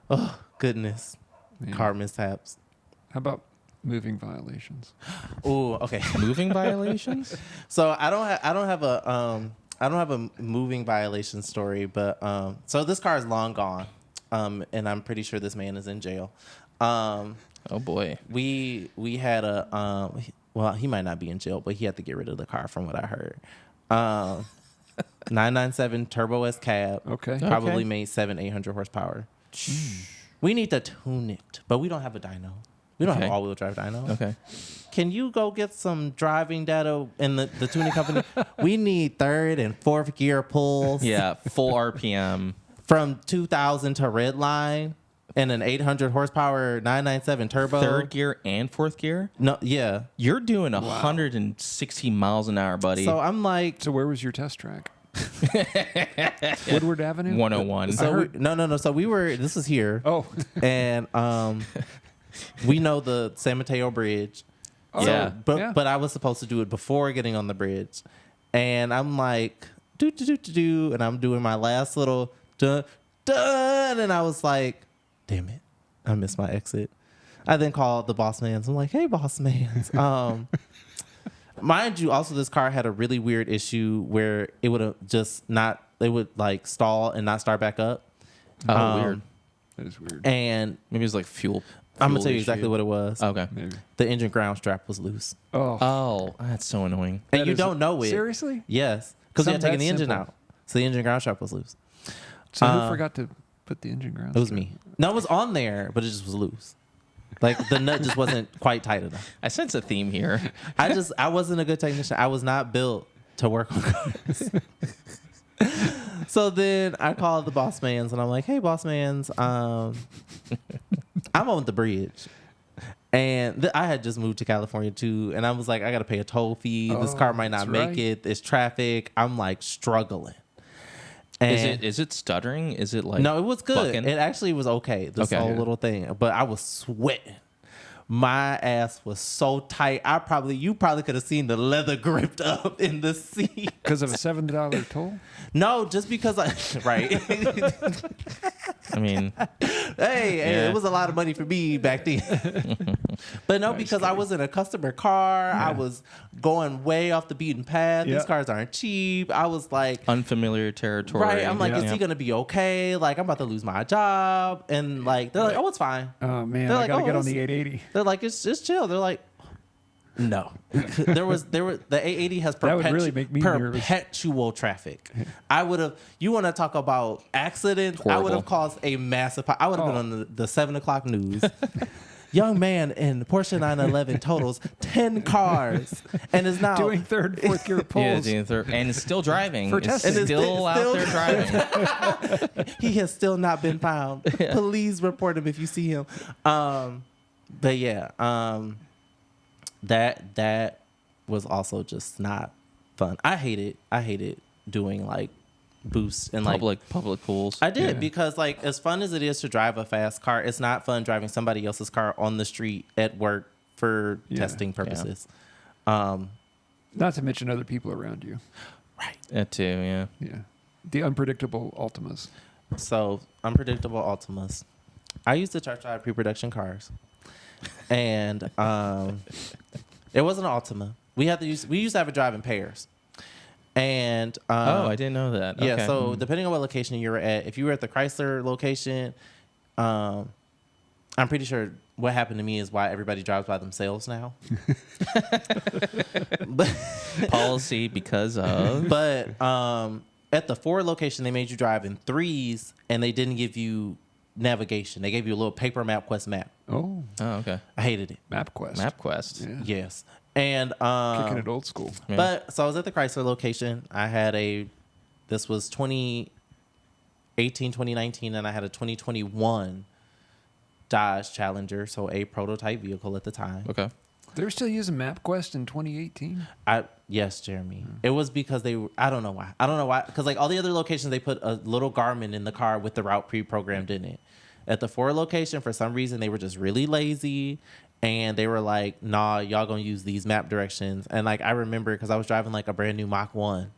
[SPEAKER 2] Oh, goodness.
[SPEAKER 1] Man.
[SPEAKER 2] Car mishaps.
[SPEAKER 1] How about moving violations?
[SPEAKER 2] Oh, okay.
[SPEAKER 3] Moving violations?
[SPEAKER 2] So I don't have a moving violation story, but so this car is long gone, and I'm pretty sure this man is in jail.
[SPEAKER 3] Oh boy.
[SPEAKER 2] We had a well, he might not be in jail, but he had to get rid of the car from what I heard. 997 Turbo S cab.
[SPEAKER 1] Okay.
[SPEAKER 2] Probably
[SPEAKER 3] Okay.
[SPEAKER 2] made 800 horsepower. We need to tune it, but we don't have a dyno. We don't
[SPEAKER 3] Okay.
[SPEAKER 2] have all-wheel drive dyno.
[SPEAKER 3] Okay.
[SPEAKER 2] Can you go get some driving data in the tuning company? We need third and fourth gear pulls.
[SPEAKER 3] Yeah, full RPM.
[SPEAKER 2] From 2000 to Redline and an 800 horsepower 997 turbo.
[SPEAKER 3] Third gear and fourth gear?
[SPEAKER 2] No, yeah.
[SPEAKER 3] You're doing 160 miles an hour, buddy.
[SPEAKER 2] So I'm like,
[SPEAKER 1] So where was your test track? Woodward Avenue?
[SPEAKER 3] 101.
[SPEAKER 2] no. So we were. This was here.
[SPEAKER 1] Oh.
[SPEAKER 2] And we know the San Mateo Bridge.
[SPEAKER 1] Oh,
[SPEAKER 3] Yeah.
[SPEAKER 2] But I was supposed to do it before getting on the bridge, and I'm like, do, and I'm doing my last little dun, and I was like, damn it, I missed my exit. I then called the boss mans. I'm like, hey, boss mans. Mind you, also this car had a really weird issue where it would just not. It would like stall and not start back up.
[SPEAKER 3] Oh, weird.
[SPEAKER 1] That is weird.
[SPEAKER 2] And
[SPEAKER 3] Maybe it was like fuel.
[SPEAKER 2] I'm gonna tell you exactly what it was.
[SPEAKER 3] Okay.
[SPEAKER 1] Maybe.
[SPEAKER 2] The engine ground strap was loose,
[SPEAKER 1] Oh.
[SPEAKER 3] Oh, that's so annoying.
[SPEAKER 2] and
[SPEAKER 1] That
[SPEAKER 2] you
[SPEAKER 1] is-
[SPEAKER 2] don't know it.
[SPEAKER 1] Seriously?
[SPEAKER 2] Yes, because we had taken
[SPEAKER 1] Something
[SPEAKER 2] the
[SPEAKER 1] that
[SPEAKER 2] engine
[SPEAKER 1] simple.
[SPEAKER 2] out, so the engine ground strap was loose.
[SPEAKER 1] So who forgot to put the engine ground?
[SPEAKER 2] It was me. No, it was on there, but it just was loose. Like the nut just wasn't quite tight enough.
[SPEAKER 3] I sense a theme here.
[SPEAKER 2] I wasn't a good technician. I was not built to work on cars. So then I called the boss mans and I'm like, hey, boss mans, I'm on the bridge. And I had just moved to California too. And I was like, I got to pay a toll fee. This car might not
[SPEAKER 1] that's
[SPEAKER 2] make
[SPEAKER 1] right.
[SPEAKER 2] it. There's traffic. I'm like struggling. And
[SPEAKER 3] Is it stuttering? Is it like
[SPEAKER 2] no, it was good.
[SPEAKER 3] bucking?
[SPEAKER 2] It actually was okay. This
[SPEAKER 3] Okay.
[SPEAKER 2] whole
[SPEAKER 3] Yeah.
[SPEAKER 2] little thing. But I was sweating. My ass was so tight. You probably could have seen the leather gripped up in the seat.
[SPEAKER 1] Because of a $7 toll?
[SPEAKER 2] No, just because right.
[SPEAKER 3] I mean,
[SPEAKER 2] Hey,
[SPEAKER 3] Yeah.
[SPEAKER 2] it was a lot of money for me back then. But no, because I was in a customer car. I was going way off the beaten path.
[SPEAKER 1] Yeah.
[SPEAKER 2] These cars aren't cheap. I was like,
[SPEAKER 3] unfamiliar territory.
[SPEAKER 2] right. I'm like,
[SPEAKER 3] Yeah.
[SPEAKER 2] is he gonna be okay? Like, I'm about to lose my job. And like, they're like, oh, it's fine.
[SPEAKER 1] Oh, man.
[SPEAKER 2] They're
[SPEAKER 1] I
[SPEAKER 2] like,
[SPEAKER 1] got to
[SPEAKER 2] oh,
[SPEAKER 1] get on
[SPEAKER 2] this-
[SPEAKER 1] the 880.
[SPEAKER 2] They're like, it's just chill. They're like, no. The 880 has
[SPEAKER 1] That would really make me nervous.
[SPEAKER 2] perpetual traffic. I would have, you want to talk about accidents? I would
[SPEAKER 3] Horrible.
[SPEAKER 2] have caused a massive, I would have been
[SPEAKER 1] Oh.
[SPEAKER 2] on the 7 o'clock news. Young man in Porsche 911 totals 10 cars and is now
[SPEAKER 1] Doing third and fourth gear
[SPEAKER 3] Yeah,
[SPEAKER 1] pulls.
[SPEAKER 3] doing third, and it's still driving.
[SPEAKER 1] For
[SPEAKER 3] It's
[SPEAKER 1] testing. And
[SPEAKER 2] it's
[SPEAKER 3] still out
[SPEAKER 2] still-
[SPEAKER 3] there driving.
[SPEAKER 2] he has still not been found. Please report him if you see him. But yeah, that was also just not fun. I hate it doing like boosts and like
[SPEAKER 3] Public pools.
[SPEAKER 2] I did
[SPEAKER 1] Yeah.
[SPEAKER 2] because like as fun as it is to drive a fast car, it's not fun driving somebody else's car on the street at work for
[SPEAKER 1] Yeah.
[SPEAKER 2] testing purposes.
[SPEAKER 1] Not to mention other people around you.
[SPEAKER 2] Right.
[SPEAKER 3] That too, yeah.
[SPEAKER 1] Yeah. The unpredictable Ultimas.
[SPEAKER 2] So unpredictable Altimas. I used to try pre-production cars, and it wasn't an Altima. We used to have it drive in pairs, and
[SPEAKER 3] I didn't know that.
[SPEAKER 2] yeah.
[SPEAKER 3] Okay.
[SPEAKER 2] So depending on what location you were at, if you were at the Chrysler location, I'm pretty sure what happened to me is why everybody drives by themselves now. but
[SPEAKER 3] Policy because of.
[SPEAKER 2] but at the Ford location, they made you drive in threes, and they didn't give you navigation. They gave you a little paper MapQuest map.
[SPEAKER 1] Oh,
[SPEAKER 3] Oh, okay.
[SPEAKER 2] I hated it.
[SPEAKER 1] MapQuest.
[SPEAKER 3] MapQuest.
[SPEAKER 1] Yeah.
[SPEAKER 2] Yes. And
[SPEAKER 1] Kicking it old school.
[SPEAKER 3] Yeah.
[SPEAKER 2] but so I was at the Chrysler location. I had this was 2018, 2019, and I had a 2021 Dodge Challenger, so a prototype vehicle at the time.
[SPEAKER 3] Okay.
[SPEAKER 1] They were still using MapQuest in 2018?
[SPEAKER 2] Yes, Jeremy. It was because I don't know why. Because like all the other locations, they put a little Garmin in the car with the route pre-programmed in it. At the Ford location, for some reason, they were just really lazy. And they were like, nah, y'all gonna use these map directions. And like I remember because I was driving like a brand new Mach 1.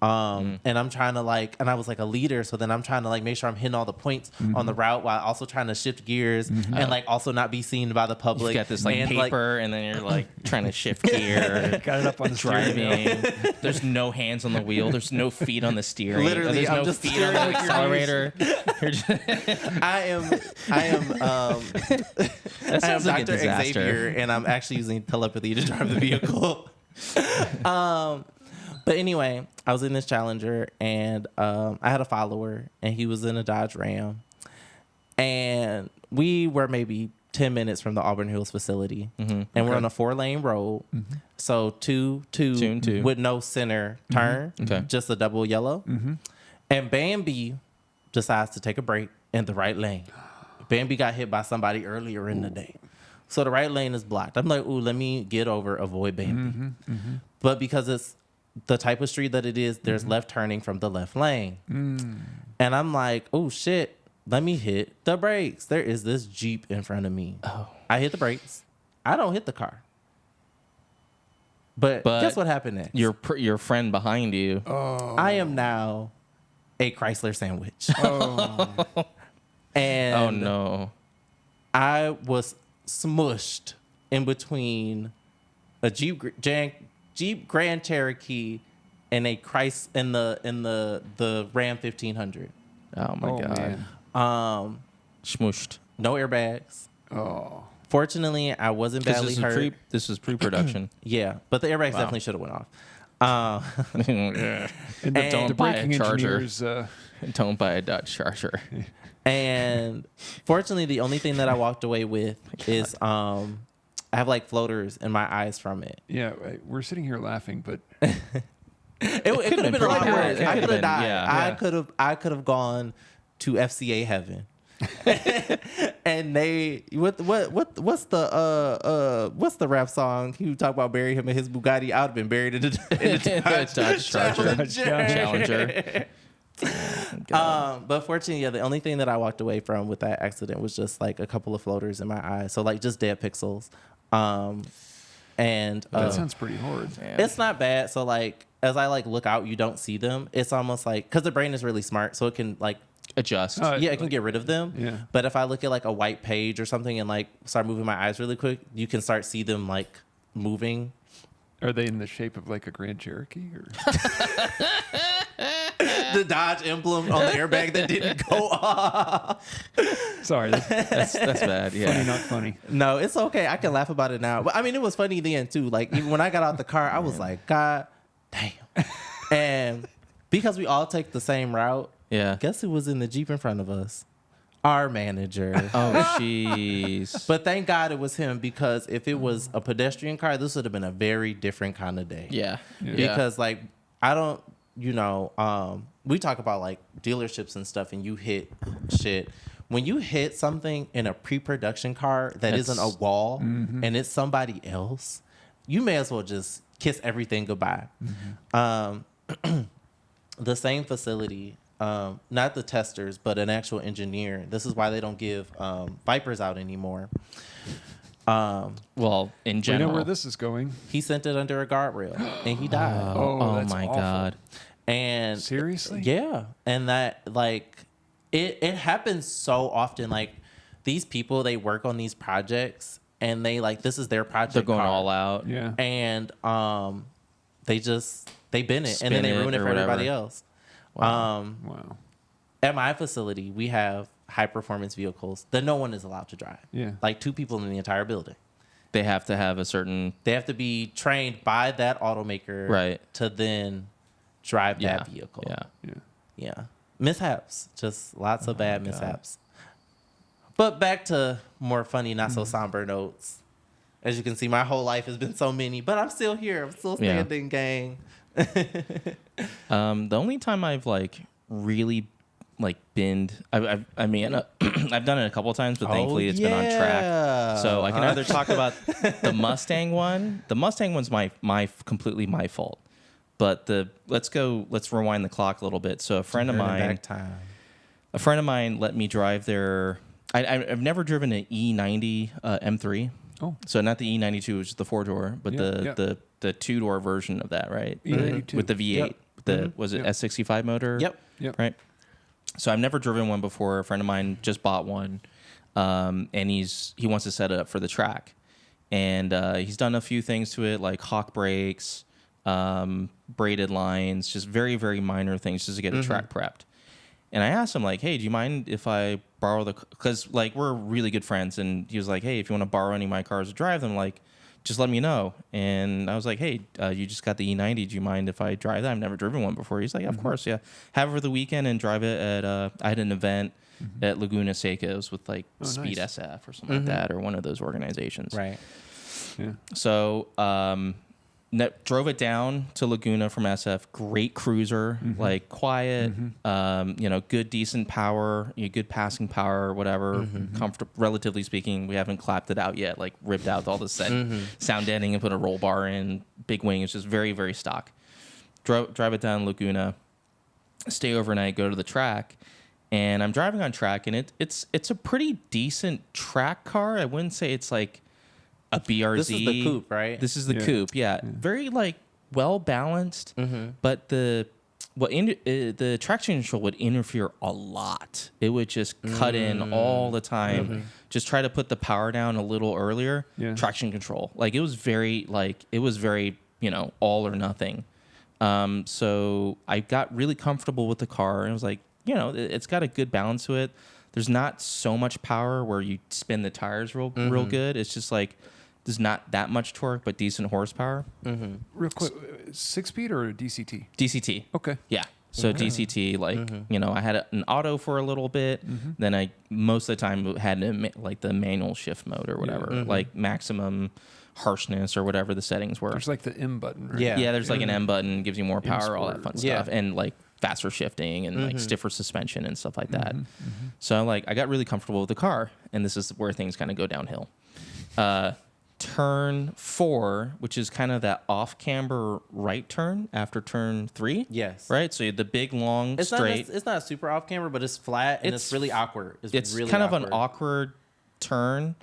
[SPEAKER 2] And I'm trying to like, and I was like a leader. So then I'm trying to like make sure I'm hitting all the points on the route while also trying to shift gears and like also not be seen by the public.
[SPEAKER 3] You got this like
[SPEAKER 2] and,
[SPEAKER 3] paper, and then you're like trying to shift gear.
[SPEAKER 1] Got it up on the steering wheel.
[SPEAKER 3] Driving. There's no hands on the wheel. There's no feet on the steering.
[SPEAKER 2] Literally,
[SPEAKER 3] There's
[SPEAKER 2] I'm
[SPEAKER 3] no
[SPEAKER 2] just
[SPEAKER 3] feet on the
[SPEAKER 2] steering with your
[SPEAKER 3] accelerator. You're just-
[SPEAKER 2] I am
[SPEAKER 3] that sounds like a
[SPEAKER 2] Dr.
[SPEAKER 3] disaster.
[SPEAKER 2] Xavier, and I'm actually using telepathy to drive the vehicle. But anyway, I was in this Challenger, and I had a follower, and he was in a Dodge Ram, and we were maybe 10 minutes from the Auburn Hills facility.
[SPEAKER 3] Mhm.
[SPEAKER 2] And we're
[SPEAKER 1] Okay.
[SPEAKER 2] on a 4-lane road. So two
[SPEAKER 3] and two.
[SPEAKER 2] with no center turn,
[SPEAKER 3] Okay.
[SPEAKER 2] just a double yellow.
[SPEAKER 1] Mm-hmm.
[SPEAKER 2] And Bambi decides to take a break in the right lane. Bambi got hit by somebody earlier in the day. So the right lane is blocked. I'm like, ooh, let me get over, avoid Bambi. But because it's the type of street that it is, there's left turning from the left lane. And I'm like, oh shit, let me hit the brakes. There is this Jeep in front of me.
[SPEAKER 3] Oh.
[SPEAKER 2] I hit the brakes. I don't hit the car. But guess what happened next?
[SPEAKER 3] Your friend behind you.
[SPEAKER 2] I am now a Chrysler sandwich.
[SPEAKER 1] Oh.
[SPEAKER 2] And
[SPEAKER 3] Oh no.
[SPEAKER 2] I was smushed in between a Jeep Grand Cherokee and a Chrysler in the Ram 1500.
[SPEAKER 3] Oh my god.
[SPEAKER 1] Man.
[SPEAKER 3] Smooshed.
[SPEAKER 2] No airbags.
[SPEAKER 1] Oh.
[SPEAKER 2] Fortunately, I wasn't badly hurt.
[SPEAKER 3] This is pre-production.
[SPEAKER 2] Yeah, but the airbags definitely should have went off.
[SPEAKER 3] Yeah.
[SPEAKER 1] And the,
[SPEAKER 2] And-
[SPEAKER 1] the
[SPEAKER 3] buy a
[SPEAKER 1] braking
[SPEAKER 3] Charger.
[SPEAKER 1] engineers.
[SPEAKER 3] Don't buy a Dodge Charger.
[SPEAKER 2] And fortunately, the only thing that I walked away with is I have like floaters in my eyes from it.
[SPEAKER 1] Yeah, we're sitting here laughing, but
[SPEAKER 2] It could have been a lot
[SPEAKER 3] pretty
[SPEAKER 2] worse.
[SPEAKER 3] bad.
[SPEAKER 2] I
[SPEAKER 3] It
[SPEAKER 2] could
[SPEAKER 3] could've
[SPEAKER 2] have
[SPEAKER 3] been,
[SPEAKER 2] died.
[SPEAKER 3] yeah.
[SPEAKER 2] I could have gone to FCA heaven. And they what's the rap song? He would talk about bury him in his Bugatti. I would have been buried in the
[SPEAKER 3] Dodge Charger. Challenger.
[SPEAKER 2] But fortunately, yeah, the only thing that I walked away from with that accident was just like a couple of floaters in my eyes. So like just dead pixels. And
[SPEAKER 1] that sounds pretty horrid.
[SPEAKER 2] it's not bad. So like as I like look out, you don't see them. It's almost like because the brain is really smart, so it can like
[SPEAKER 3] Adjust.
[SPEAKER 2] yeah, it can get rid of them.
[SPEAKER 1] Yeah.
[SPEAKER 2] But if I look at like a white page or something and like start moving my eyes really quick, you can start see them like moving.
[SPEAKER 1] Are they in the shape of like a Grand Cherokee? Or?
[SPEAKER 2] The Dodge emblem on the airbag that didn't go off.
[SPEAKER 1] Sorry, that's
[SPEAKER 3] That's bad.
[SPEAKER 1] funny,
[SPEAKER 3] Yeah.
[SPEAKER 1] not funny.
[SPEAKER 2] No, it's okay. I can laugh about it now. But I mean, it was funny then too. Like even when I got out the car, I was like, God damn. And because we all take the same route,
[SPEAKER 3] Yeah.
[SPEAKER 2] guess who was in the Jeep in front of us? Our manager.
[SPEAKER 3] Oh jeez.
[SPEAKER 2] But thank God it was him, because if it was a pedestrian car, this would have been a very different kind of day.
[SPEAKER 3] Yeah.
[SPEAKER 2] Because like I don't, we talk about like dealerships and stuff, and you hit shit. When you hit something in a pre-production car that isn't a wall and it's somebody else, you may as well just kiss everything goodbye. The same facility, not the testers, but an actual engineer. This is why they don't give Vipers out anymore.
[SPEAKER 3] Well, in
[SPEAKER 1] We
[SPEAKER 3] general.
[SPEAKER 1] know where this is going.
[SPEAKER 2] He sent it under a guardrail and he died.
[SPEAKER 3] Oh
[SPEAKER 1] that's
[SPEAKER 3] my
[SPEAKER 1] awful.
[SPEAKER 3] god.
[SPEAKER 2] And
[SPEAKER 1] Seriously?
[SPEAKER 2] yeah. And that like it happens so often. Like these people, they work on these projects and they like, this is their project.
[SPEAKER 3] They're going
[SPEAKER 2] car.
[SPEAKER 3] all out.
[SPEAKER 1] Yeah.
[SPEAKER 2] And they bin it
[SPEAKER 3] Spin
[SPEAKER 2] and then they
[SPEAKER 3] it
[SPEAKER 2] ruin it
[SPEAKER 3] or
[SPEAKER 2] for everybody
[SPEAKER 3] whatever.
[SPEAKER 2] else.
[SPEAKER 1] Wow.
[SPEAKER 2] At my facility, we have high performance vehicles that no one is allowed to drive.
[SPEAKER 1] Yeah.
[SPEAKER 2] Like 2 people in the entire building.
[SPEAKER 3] They have to have a certain
[SPEAKER 2] They have to be trained by that automaker
[SPEAKER 3] Right.
[SPEAKER 2] to then drive
[SPEAKER 3] yeah.
[SPEAKER 2] that vehicle.
[SPEAKER 3] Yeah.
[SPEAKER 1] Yeah.
[SPEAKER 2] Yeah. Mishaps. Just lots of bad mishaps. But back to more funny, not so somber notes. As you can see, my whole life has been so many, but I'm still here. I'm still
[SPEAKER 3] Yeah.
[SPEAKER 2] standing, gang.
[SPEAKER 3] The only time I've like really like binned, I mean, I've done it a couple of times, but thankfully it's been on track. So I can either talk about the Mustang one. The Mustang one's completely my fault. But let's rewind the clock a little bit. So a friend of mine let me drive their. I've never driven an E90 M3.
[SPEAKER 1] Oh.
[SPEAKER 3] So not the E92, which is the 4-door, but
[SPEAKER 1] Yeah,
[SPEAKER 3] the 2-door version of that, right?
[SPEAKER 1] E92.
[SPEAKER 3] With the V8.
[SPEAKER 1] Yep.
[SPEAKER 3] Was it
[SPEAKER 1] Yep.
[SPEAKER 3] S65 motor?
[SPEAKER 2] Yep.
[SPEAKER 1] Yep.
[SPEAKER 3] Right. So I've never driven one before. A friend of mine just bought one, and he wants to set it up for the track, and he's done a few things to it, like hawk brakes, braided lines, just very, very minor things just to get the track prepped. And I asked him, like, hey, do you mind if I borrow because like we're really good friends, and he was like, hey, if you want to borrow any of my cars to drive them, like, just let me know. And I was like, hey, you just got the E90. Do you mind if I drive that? I've never driven one before. He's like, of course, yeah. Have it for the weekend and drive it at, I had an event at Laguna Seca. It was with like Speed
[SPEAKER 1] nice.
[SPEAKER 3] SF or something like that, or one of those organizations.
[SPEAKER 2] Right.
[SPEAKER 1] Yeah.
[SPEAKER 3] So drove it down to Laguna from SF. Great cruiser, like quiet, good, decent power, good passing power, whatever. Comfortable, relatively speaking. We haven't clapped it out yet, like ripped out all the sound ending and put a roll bar in. Big wing. It's just very, very stock. Drive it down Laguna, stay overnight, go to the track. And I'm driving on track, and it's a pretty decent track car. I wouldn't say it's like a BRZ.
[SPEAKER 2] This is the coupe, right?
[SPEAKER 3] This is the coupe, yeah. Very like well balanced, but the traction control would interfere a lot. It would just cut in all the time. Just try to put the power down a little earlier. Yeah. Traction control, like it was very all or nothing. So I got really comfortable with the car, and I was like, it's got a good balance to it. There's not so much power where you spin the tires real good. It's just like there's not that much torque, but decent horsepower.
[SPEAKER 1] Real quick, 6-speed or DCT?
[SPEAKER 3] DCT.
[SPEAKER 1] Okay.
[SPEAKER 3] Yeah. So DCT, I had an auto for a little bit. Then I most of the time had like the manual shift mode or whatever, like maximum harshness or whatever the settings were.
[SPEAKER 1] There's like the M button, right?
[SPEAKER 3] Yeah, there's like an M button, gives you more power, all that fun stuff,
[SPEAKER 2] Yeah.
[SPEAKER 3] and like faster shifting and like stiffer suspension and stuff like that. So like I got really comfortable with the car, and this is where things kind of go downhill. Turn 4, which is kind of that off-camber right turn after turn 3.
[SPEAKER 2] Yes.
[SPEAKER 3] Right? So the big, long, straight.
[SPEAKER 2] It's not super off camera, but it's flat and it's really awkward.
[SPEAKER 3] It's
[SPEAKER 2] really
[SPEAKER 3] kind
[SPEAKER 2] awkward.
[SPEAKER 3] of an awkward turn.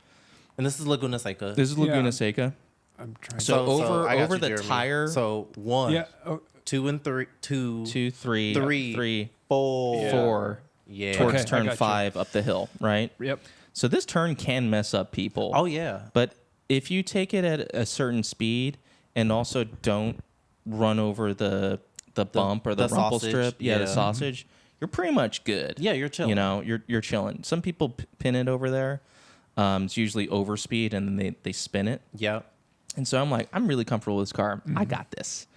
[SPEAKER 2] And this is Laguna Seca.
[SPEAKER 3] This is Laguna Seca.
[SPEAKER 1] I'm trying.
[SPEAKER 3] So over
[SPEAKER 2] I got
[SPEAKER 3] over
[SPEAKER 2] you,
[SPEAKER 3] the
[SPEAKER 2] Jeremy.
[SPEAKER 3] tire.
[SPEAKER 2] So 1,
[SPEAKER 1] Yeah. Oh,
[SPEAKER 2] 2 and 3, 2,
[SPEAKER 3] 2, 3,
[SPEAKER 2] 3, 4.
[SPEAKER 3] 4
[SPEAKER 2] Yeah.
[SPEAKER 3] towards
[SPEAKER 1] Okay, I
[SPEAKER 3] turn
[SPEAKER 1] got you.
[SPEAKER 3] 5 up the hill, right?
[SPEAKER 1] yep.
[SPEAKER 3] So this turn can mess up people.
[SPEAKER 2] Oh yeah.
[SPEAKER 3] But if you take it at a certain speed and also don't run over the bump or the rumple
[SPEAKER 2] sausage,
[SPEAKER 3] strip, the
[SPEAKER 2] yeah.
[SPEAKER 3] sausage, you're pretty much good.
[SPEAKER 2] Yeah, you're chilling.
[SPEAKER 3] You're chilling. Some people pin it over there. It's usually overspeed, and then they spin it.
[SPEAKER 2] Yeah.
[SPEAKER 3] And so I'm like, I'm really comfortable with this car. I got this.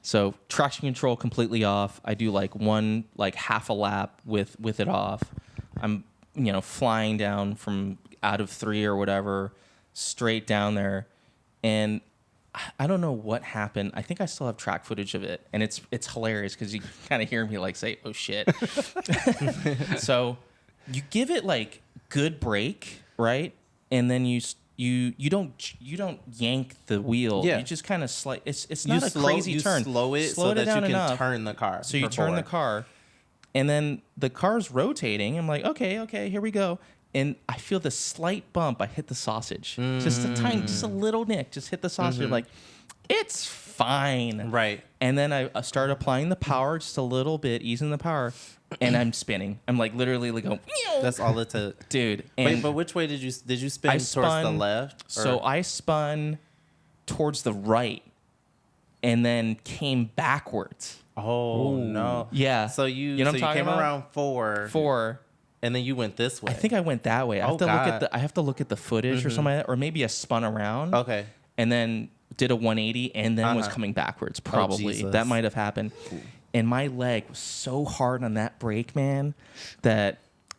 [SPEAKER 3] So traction control completely off. I do like half a lap with it off. I'm flying down from out of 3 or whatever, straight down there, and I don't know what happened. I think I still have track footage of it, and it's hilarious because you kind of hear me like say, "Oh shit!" So you give it like good brake, right? And then you don't yank the wheel.
[SPEAKER 2] Yeah.
[SPEAKER 3] You just kind of slide. It's not a crazy turn.
[SPEAKER 2] Slow it
[SPEAKER 3] Slow
[SPEAKER 2] so
[SPEAKER 3] it
[SPEAKER 2] that
[SPEAKER 3] down
[SPEAKER 2] you can
[SPEAKER 3] enough.
[SPEAKER 2] turn the car.
[SPEAKER 3] So you turn the car, and then the car's rotating. I'm like, okay, here we go. And I feel the slight bump. I hit the sausage. Just a little nick. Just hit the sausage. I'm like, it's fine.
[SPEAKER 2] Right.
[SPEAKER 3] And then I start applying the power just a little bit, easing the power, and I'm spinning. I'm like literally like going,
[SPEAKER 2] That's all it took.
[SPEAKER 3] dude. And
[SPEAKER 2] Wait, but which way did you spin?
[SPEAKER 3] I
[SPEAKER 2] Towards
[SPEAKER 3] spun,
[SPEAKER 2] the left? Or?
[SPEAKER 3] So I spun towards the right and then came backwards.
[SPEAKER 2] Oh no.
[SPEAKER 3] Yeah.
[SPEAKER 2] So you
[SPEAKER 3] know what I'm
[SPEAKER 2] you
[SPEAKER 3] talking
[SPEAKER 2] came
[SPEAKER 3] about?
[SPEAKER 2] around 4, and then you went this way.
[SPEAKER 3] I think I went that way. I have
[SPEAKER 2] Oh,
[SPEAKER 3] to look
[SPEAKER 2] God.
[SPEAKER 3] at I have to look at the footage or something like that, or maybe I spun around.
[SPEAKER 2] Okay.
[SPEAKER 3] And then did a 180 and then was
[SPEAKER 2] Uh-huh.
[SPEAKER 3] coming backwards. Probably
[SPEAKER 2] Jesus.
[SPEAKER 3] that might have happened. And my leg was so hard on that brake, man,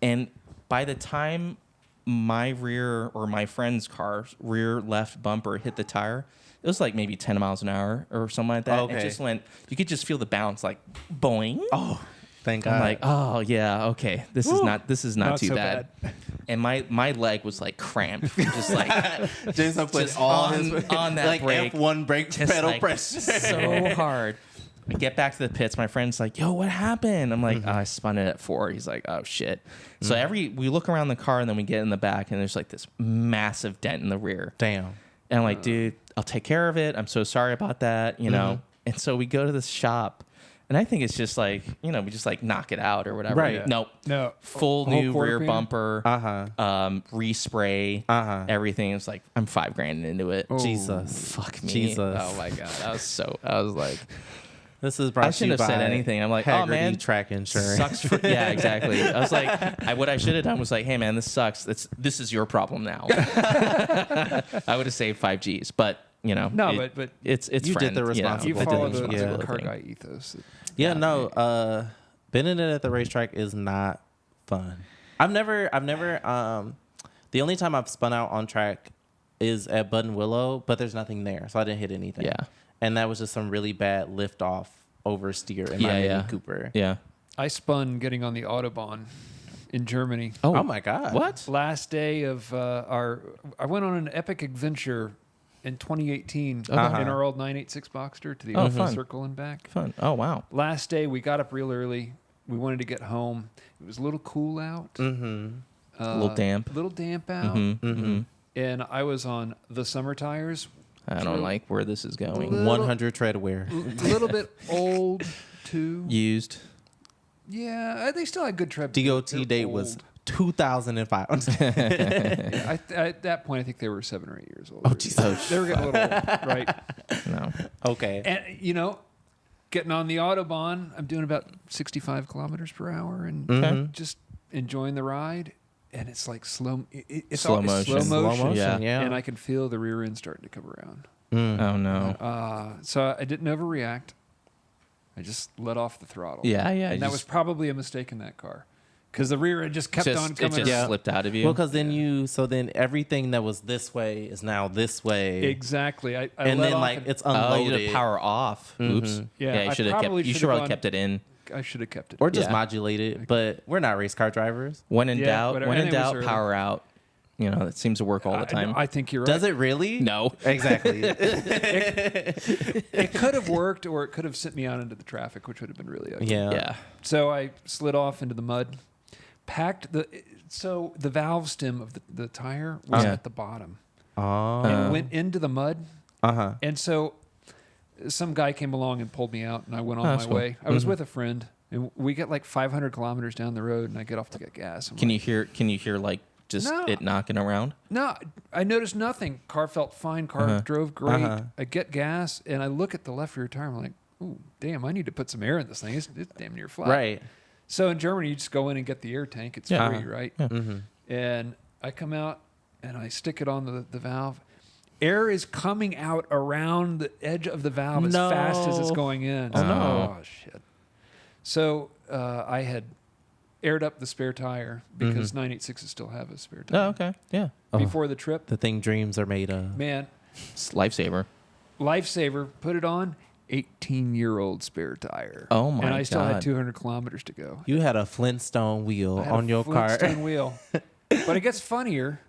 [SPEAKER 3] and by the time my rear or my friend's car's rear left bumper hit the tire, it was like maybe 10 miles an hour or something like that.
[SPEAKER 2] Okay.
[SPEAKER 3] It just went, you could just feel the bounce like boing.
[SPEAKER 2] Oh, thank God.
[SPEAKER 3] I'm like, oh yeah, okay. This is not
[SPEAKER 1] Not
[SPEAKER 3] too
[SPEAKER 1] so
[SPEAKER 3] bad. And my leg was like cramped. Just like
[SPEAKER 2] Jason put
[SPEAKER 3] just
[SPEAKER 2] all
[SPEAKER 3] on-
[SPEAKER 2] his
[SPEAKER 3] on that
[SPEAKER 2] like
[SPEAKER 3] brake.
[SPEAKER 2] F1 brake
[SPEAKER 3] just
[SPEAKER 2] pedal
[SPEAKER 3] like
[SPEAKER 2] press.
[SPEAKER 3] so hard. I get back to the pits. My friend's like, "Yo, what happened?" I'm like, oh, "I spun it at 4." He's like, "Oh shit." So we look around the car and then we get in the back and there's like this massive dent in the rear.
[SPEAKER 2] Damn.
[SPEAKER 3] And I'm like, "Dude, I'll take care of it. I'm so sorry about that." You know. And so we go to this shop, and I think it's just like we just like knock it out or whatever.
[SPEAKER 2] Right.
[SPEAKER 3] Nope.
[SPEAKER 1] No.
[SPEAKER 3] Full
[SPEAKER 1] Whole
[SPEAKER 3] new
[SPEAKER 1] quarter
[SPEAKER 3] rear
[SPEAKER 1] pan?
[SPEAKER 3] bumper. Respray. Everything. It's like I'm $5,000 into it.
[SPEAKER 2] Jesus.
[SPEAKER 3] Fuck me.
[SPEAKER 2] Jesus.
[SPEAKER 3] Oh my god. I was like.
[SPEAKER 2] This is brought
[SPEAKER 3] I
[SPEAKER 2] to you
[SPEAKER 3] shouldn't have said
[SPEAKER 2] by
[SPEAKER 3] anything. I'm like,
[SPEAKER 2] Haggerty
[SPEAKER 3] oh man,
[SPEAKER 2] track insurance.
[SPEAKER 3] sucks for yeah, exactly. I was like, what I should have done was like, hey man, this sucks. This is your problem now. I would have saved 5 G's, but
[SPEAKER 1] No, but
[SPEAKER 3] it's
[SPEAKER 2] you did the responsible
[SPEAKER 1] you
[SPEAKER 2] thing.
[SPEAKER 1] follow
[SPEAKER 2] did
[SPEAKER 1] the
[SPEAKER 2] responsible
[SPEAKER 1] car
[SPEAKER 2] thing.
[SPEAKER 1] guy ethos.
[SPEAKER 2] Yeah, no. Bending it at the racetrack is not fun. I've never. The only time I've spun out on track is at Button Willow, but there's nothing there, so I didn't hit anything.
[SPEAKER 3] Yeah.
[SPEAKER 2] And that was just some really bad lift off oversteer in my Mini Cooper.
[SPEAKER 3] Yeah.
[SPEAKER 1] I spun getting on the Autobahn in Germany.
[SPEAKER 2] Oh my God.
[SPEAKER 3] What?
[SPEAKER 1] Last day of I went on an epic adventure in 2018 in our old 986 Boxster to the
[SPEAKER 3] fun.
[SPEAKER 1] Circle and back.
[SPEAKER 3] Fun. Oh wow.
[SPEAKER 1] Last day, we got up real early. We wanted to get home. It was a little cool out.
[SPEAKER 2] Mm-hmm.
[SPEAKER 3] A little damp.
[SPEAKER 1] Little damp out.
[SPEAKER 3] Mm-hmm.
[SPEAKER 1] And I was on the summer tires.
[SPEAKER 3] I don't like where this is going.
[SPEAKER 2] 100 tread wear.
[SPEAKER 1] A little bit old, too.
[SPEAKER 3] Used.
[SPEAKER 1] Yeah, they still had good tread.
[SPEAKER 2] DOT
[SPEAKER 1] They're
[SPEAKER 2] date
[SPEAKER 1] old.
[SPEAKER 2] was 2005.
[SPEAKER 1] Yeah, at that point, I think they were 7 or 8 years old.
[SPEAKER 2] Oh, Jesus.
[SPEAKER 1] They were getting a little old, right?
[SPEAKER 3] No.
[SPEAKER 2] Okay.
[SPEAKER 1] And, getting on the Autobahn, I'm doing about 65 kilometers per hour and
[SPEAKER 2] Mhm.
[SPEAKER 1] just enjoying the ride. And it's like it's
[SPEAKER 3] Slow
[SPEAKER 1] all- it's
[SPEAKER 3] motion.
[SPEAKER 1] Slow motion.
[SPEAKER 3] Yeah.
[SPEAKER 1] And I can feel the rear end starting to come around.
[SPEAKER 3] Oh no.
[SPEAKER 1] So I didn't overreact. I just let off the throttle.
[SPEAKER 3] Yeah.
[SPEAKER 1] And that was probably a mistake in that car. Because the rear end just kept on
[SPEAKER 3] it
[SPEAKER 1] coming
[SPEAKER 3] just
[SPEAKER 1] around.
[SPEAKER 3] slipped out of you.
[SPEAKER 2] Well, because then everything that was this way is now this way.
[SPEAKER 1] Exactly. I
[SPEAKER 2] And
[SPEAKER 1] let
[SPEAKER 2] then
[SPEAKER 1] off
[SPEAKER 2] like
[SPEAKER 1] and-
[SPEAKER 2] it's
[SPEAKER 3] you
[SPEAKER 2] unloaded.
[SPEAKER 3] had to power off. Oops.
[SPEAKER 1] Yeah,
[SPEAKER 3] you
[SPEAKER 1] I
[SPEAKER 3] should have
[SPEAKER 1] probably
[SPEAKER 3] kept. You
[SPEAKER 1] should
[SPEAKER 3] should
[SPEAKER 1] have
[SPEAKER 3] have kept it in.
[SPEAKER 1] I should have kept it.
[SPEAKER 2] or just
[SPEAKER 3] Yeah.
[SPEAKER 2] modulate it. But we're not race car drivers.
[SPEAKER 3] When in
[SPEAKER 1] Yeah,
[SPEAKER 3] doubt,
[SPEAKER 1] whatever.
[SPEAKER 3] when in
[SPEAKER 1] And it was
[SPEAKER 3] doubt,
[SPEAKER 1] early.
[SPEAKER 3] power out. That seems to work all the time.
[SPEAKER 1] I think you're right.
[SPEAKER 2] Does it really?
[SPEAKER 3] No.
[SPEAKER 2] Exactly.
[SPEAKER 1] It could have worked, or it could have sent me out into the traffic, which would have been really ugly.
[SPEAKER 2] yeah.
[SPEAKER 3] Yeah.
[SPEAKER 1] So I slid off into the mud, packed the valve stem of the tire was
[SPEAKER 3] Yeah.
[SPEAKER 1] at the bottom
[SPEAKER 2] Oh.
[SPEAKER 1] and went into the mud.
[SPEAKER 2] Uh-huh.
[SPEAKER 1] And so some guy came along and pulled me out, and I went on
[SPEAKER 3] that's
[SPEAKER 1] my
[SPEAKER 3] cool.
[SPEAKER 1] way. I was with a friend, and we get like 500 kilometers down the road, and I get off to get gas. I'm
[SPEAKER 3] Can
[SPEAKER 1] like,
[SPEAKER 3] you hear like just
[SPEAKER 1] No.
[SPEAKER 3] it knocking around?
[SPEAKER 1] No, I noticed nothing. Car felt fine. Car drove great.
[SPEAKER 2] Uh-huh.
[SPEAKER 1] I get gas, and I look at the left rear tire. I'm like, ooh, damn, I need to put some air in this thing. It's damn near flat.
[SPEAKER 2] Right.
[SPEAKER 1] So in Germany, you just go in and get the air tank. It's
[SPEAKER 3] Yeah.
[SPEAKER 1] free, right?
[SPEAKER 3] Yeah.
[SPEAKER 2] Mm-hmm.
[SPEAKER 1] And I come out, and I stick it on the valve. Air is coming out around the edge of the valve as fast as it's
[SPEAKER 2] No.
[SPEAKER 1] going in.
[SPEAKER 3] Oh, no.
[SPEAKER 1] Oh, shit. So I had aired up the spare tire because 986s still have a spare tire.
[SPEAKER 3] Oh, okay. Yeah.
[SPEAKER 1] Before the trip,
[SPEAKER 2] The thing dreams are made of.
[SPEAKER 1] man,
[SPEAKER 3] It's lifesaver.
[SPEAKER 1] lifesaver, put it on, 18-year-old spare tire.
[SPEAKER 3] Oh, my
[SPEAKER 1] And I still had
[SPEAKER 3] God.
[SPEAKER 1] 200 kilometers to go.
[SPEAKER 2] You had a Flintstone wheel
[SPEAKER 1] I had
[SPEAKER 2] on
[SPEAKER 1] a
[SPEAKER 2] your car.
[SPEAKER 1] Flintstone wheel. But it gets funnier.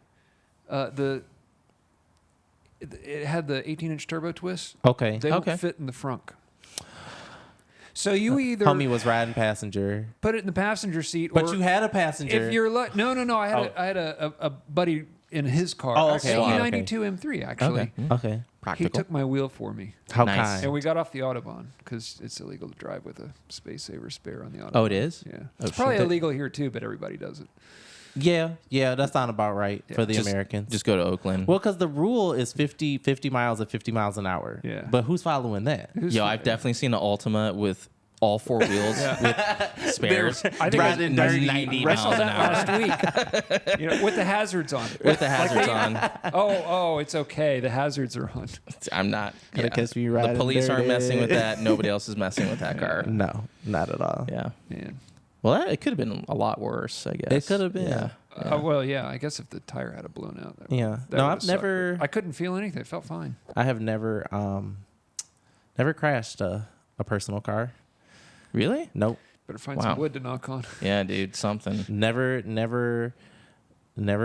[SPEAKER 1] It had the 18-inch turbo twist.
[SPEAKER 2] Okay.
[SPEAKER 1] They don't
[SPEAKER 3] Okay.
[SPEAKER 1] fit in the frunk. So you either
[SPEAKER 2] Homie was riding passenger.
[SPEAKER 1] put it in the passenger seat,
[SPEAKER 2] But
[SPEAKER 1] or
[SPEAKER 2] you had a passenger.
[SPEAKER 1] if you're no. I had a buddy in his car.
[SPEAKER 2] Oh, okay,
[SPEAKER 1] A
[SPEAKER 2] okay,
[SPEAKER 1] E92 M3 actually.
[SPEAKER 3] Okay.
[SPEAKER 2] Okay.
[SPEAKER 1] He
[SPEAKER 3] Practical.
[SPEAKER 1] took my wheel for me,
[SPEAKER 2] How
[SPEAKER 3] Nice.
[SPEAKER 2] kind.
[SPEAKER 1] and we got off the Autobahn because it's illegal to drive with a space saver spare on the Autobahn.
[SPEAKER 3] Oh, it is?
[SPEAKER 1] Yeah,
[SPEAKER 3] Oh,
[SPEAKER 1] it's probably
[SPEAKER 3] shit.
[SPEAKER 1] illegal here too, but everybody does it.
[SPEAKER 2] Yeah, that sounds about right for the
[SPEAKER 3] Just-
[SPEAKER 2] Americans.
[SPEAKER 3] Just go to Oakland.
[SPEAKER 2] well, because the rule is 50 miles at 50 miles an hour.
[SPEAKER 1] Yeah.
[SPEAKER 2] But who's following that?
[SPEAKER 3] Yo, I've definitely seen an Ultima with all four wheels with spares.
[SPEAKER 1] I think
[SPEAKER 2] Riding
[SPEAKER 1] I,
[SPEAKER 2] dirty.
[SPEAKER 3] 90
[SPEAKER 1] I saw
[SPEAKER 3] miles an
[SPEAKER 1] that
[SPEAKER 3] hour.
[SPEAKER 1] last week. With the hazards on.
[SPEAKER 3] With the hazards on.
[SPEAKER 1] Oh, it's okay. The hazards are on.
[SPEAKER 3] I'm not.
[SPEAKER 2] Gotta catch me riding
[SPEAKER 3] The police aren't
[SPEAKER 2] dirty.
[SPEAKER 3] messing with that. Nobody else is messing with that car.
[SPEAKER 2] No, not at all.
[SPEAKER 3] Yeah.
[SPEAKER 1] Man.
[SPEAKER 3] Well, it could have been a lot worse, I guess.
[SPEAKER 2] It could have been.
[SPEAKER 3] Yeah.
[SPEAKER 1] Well, yeah. I guess if the tire had a blown out.
[SPEAKER 2] Yeah.
[SPEAKER 1] that
[SPEAKER 2] No,
[SPEAKER 1] would've
[SPEAKER 2] I've
[SPEAKER 1] sucked.
[SPEAKER 2] never.
[SPEAKER 1] I couldn't feel anything. It felt fine.
[SPEAKER 2] I have never crashed a personal car.
[SPEAKER 3] Really?
[SPEAKER 2] Nope.
[SPEAKER 1] Better find
[SPEAKER 3] Wow.
[SPEAKER 1] some wood to knock on.
[SPEAKER 3] Yeah, dude. Something.
[SPEAKER 2] Never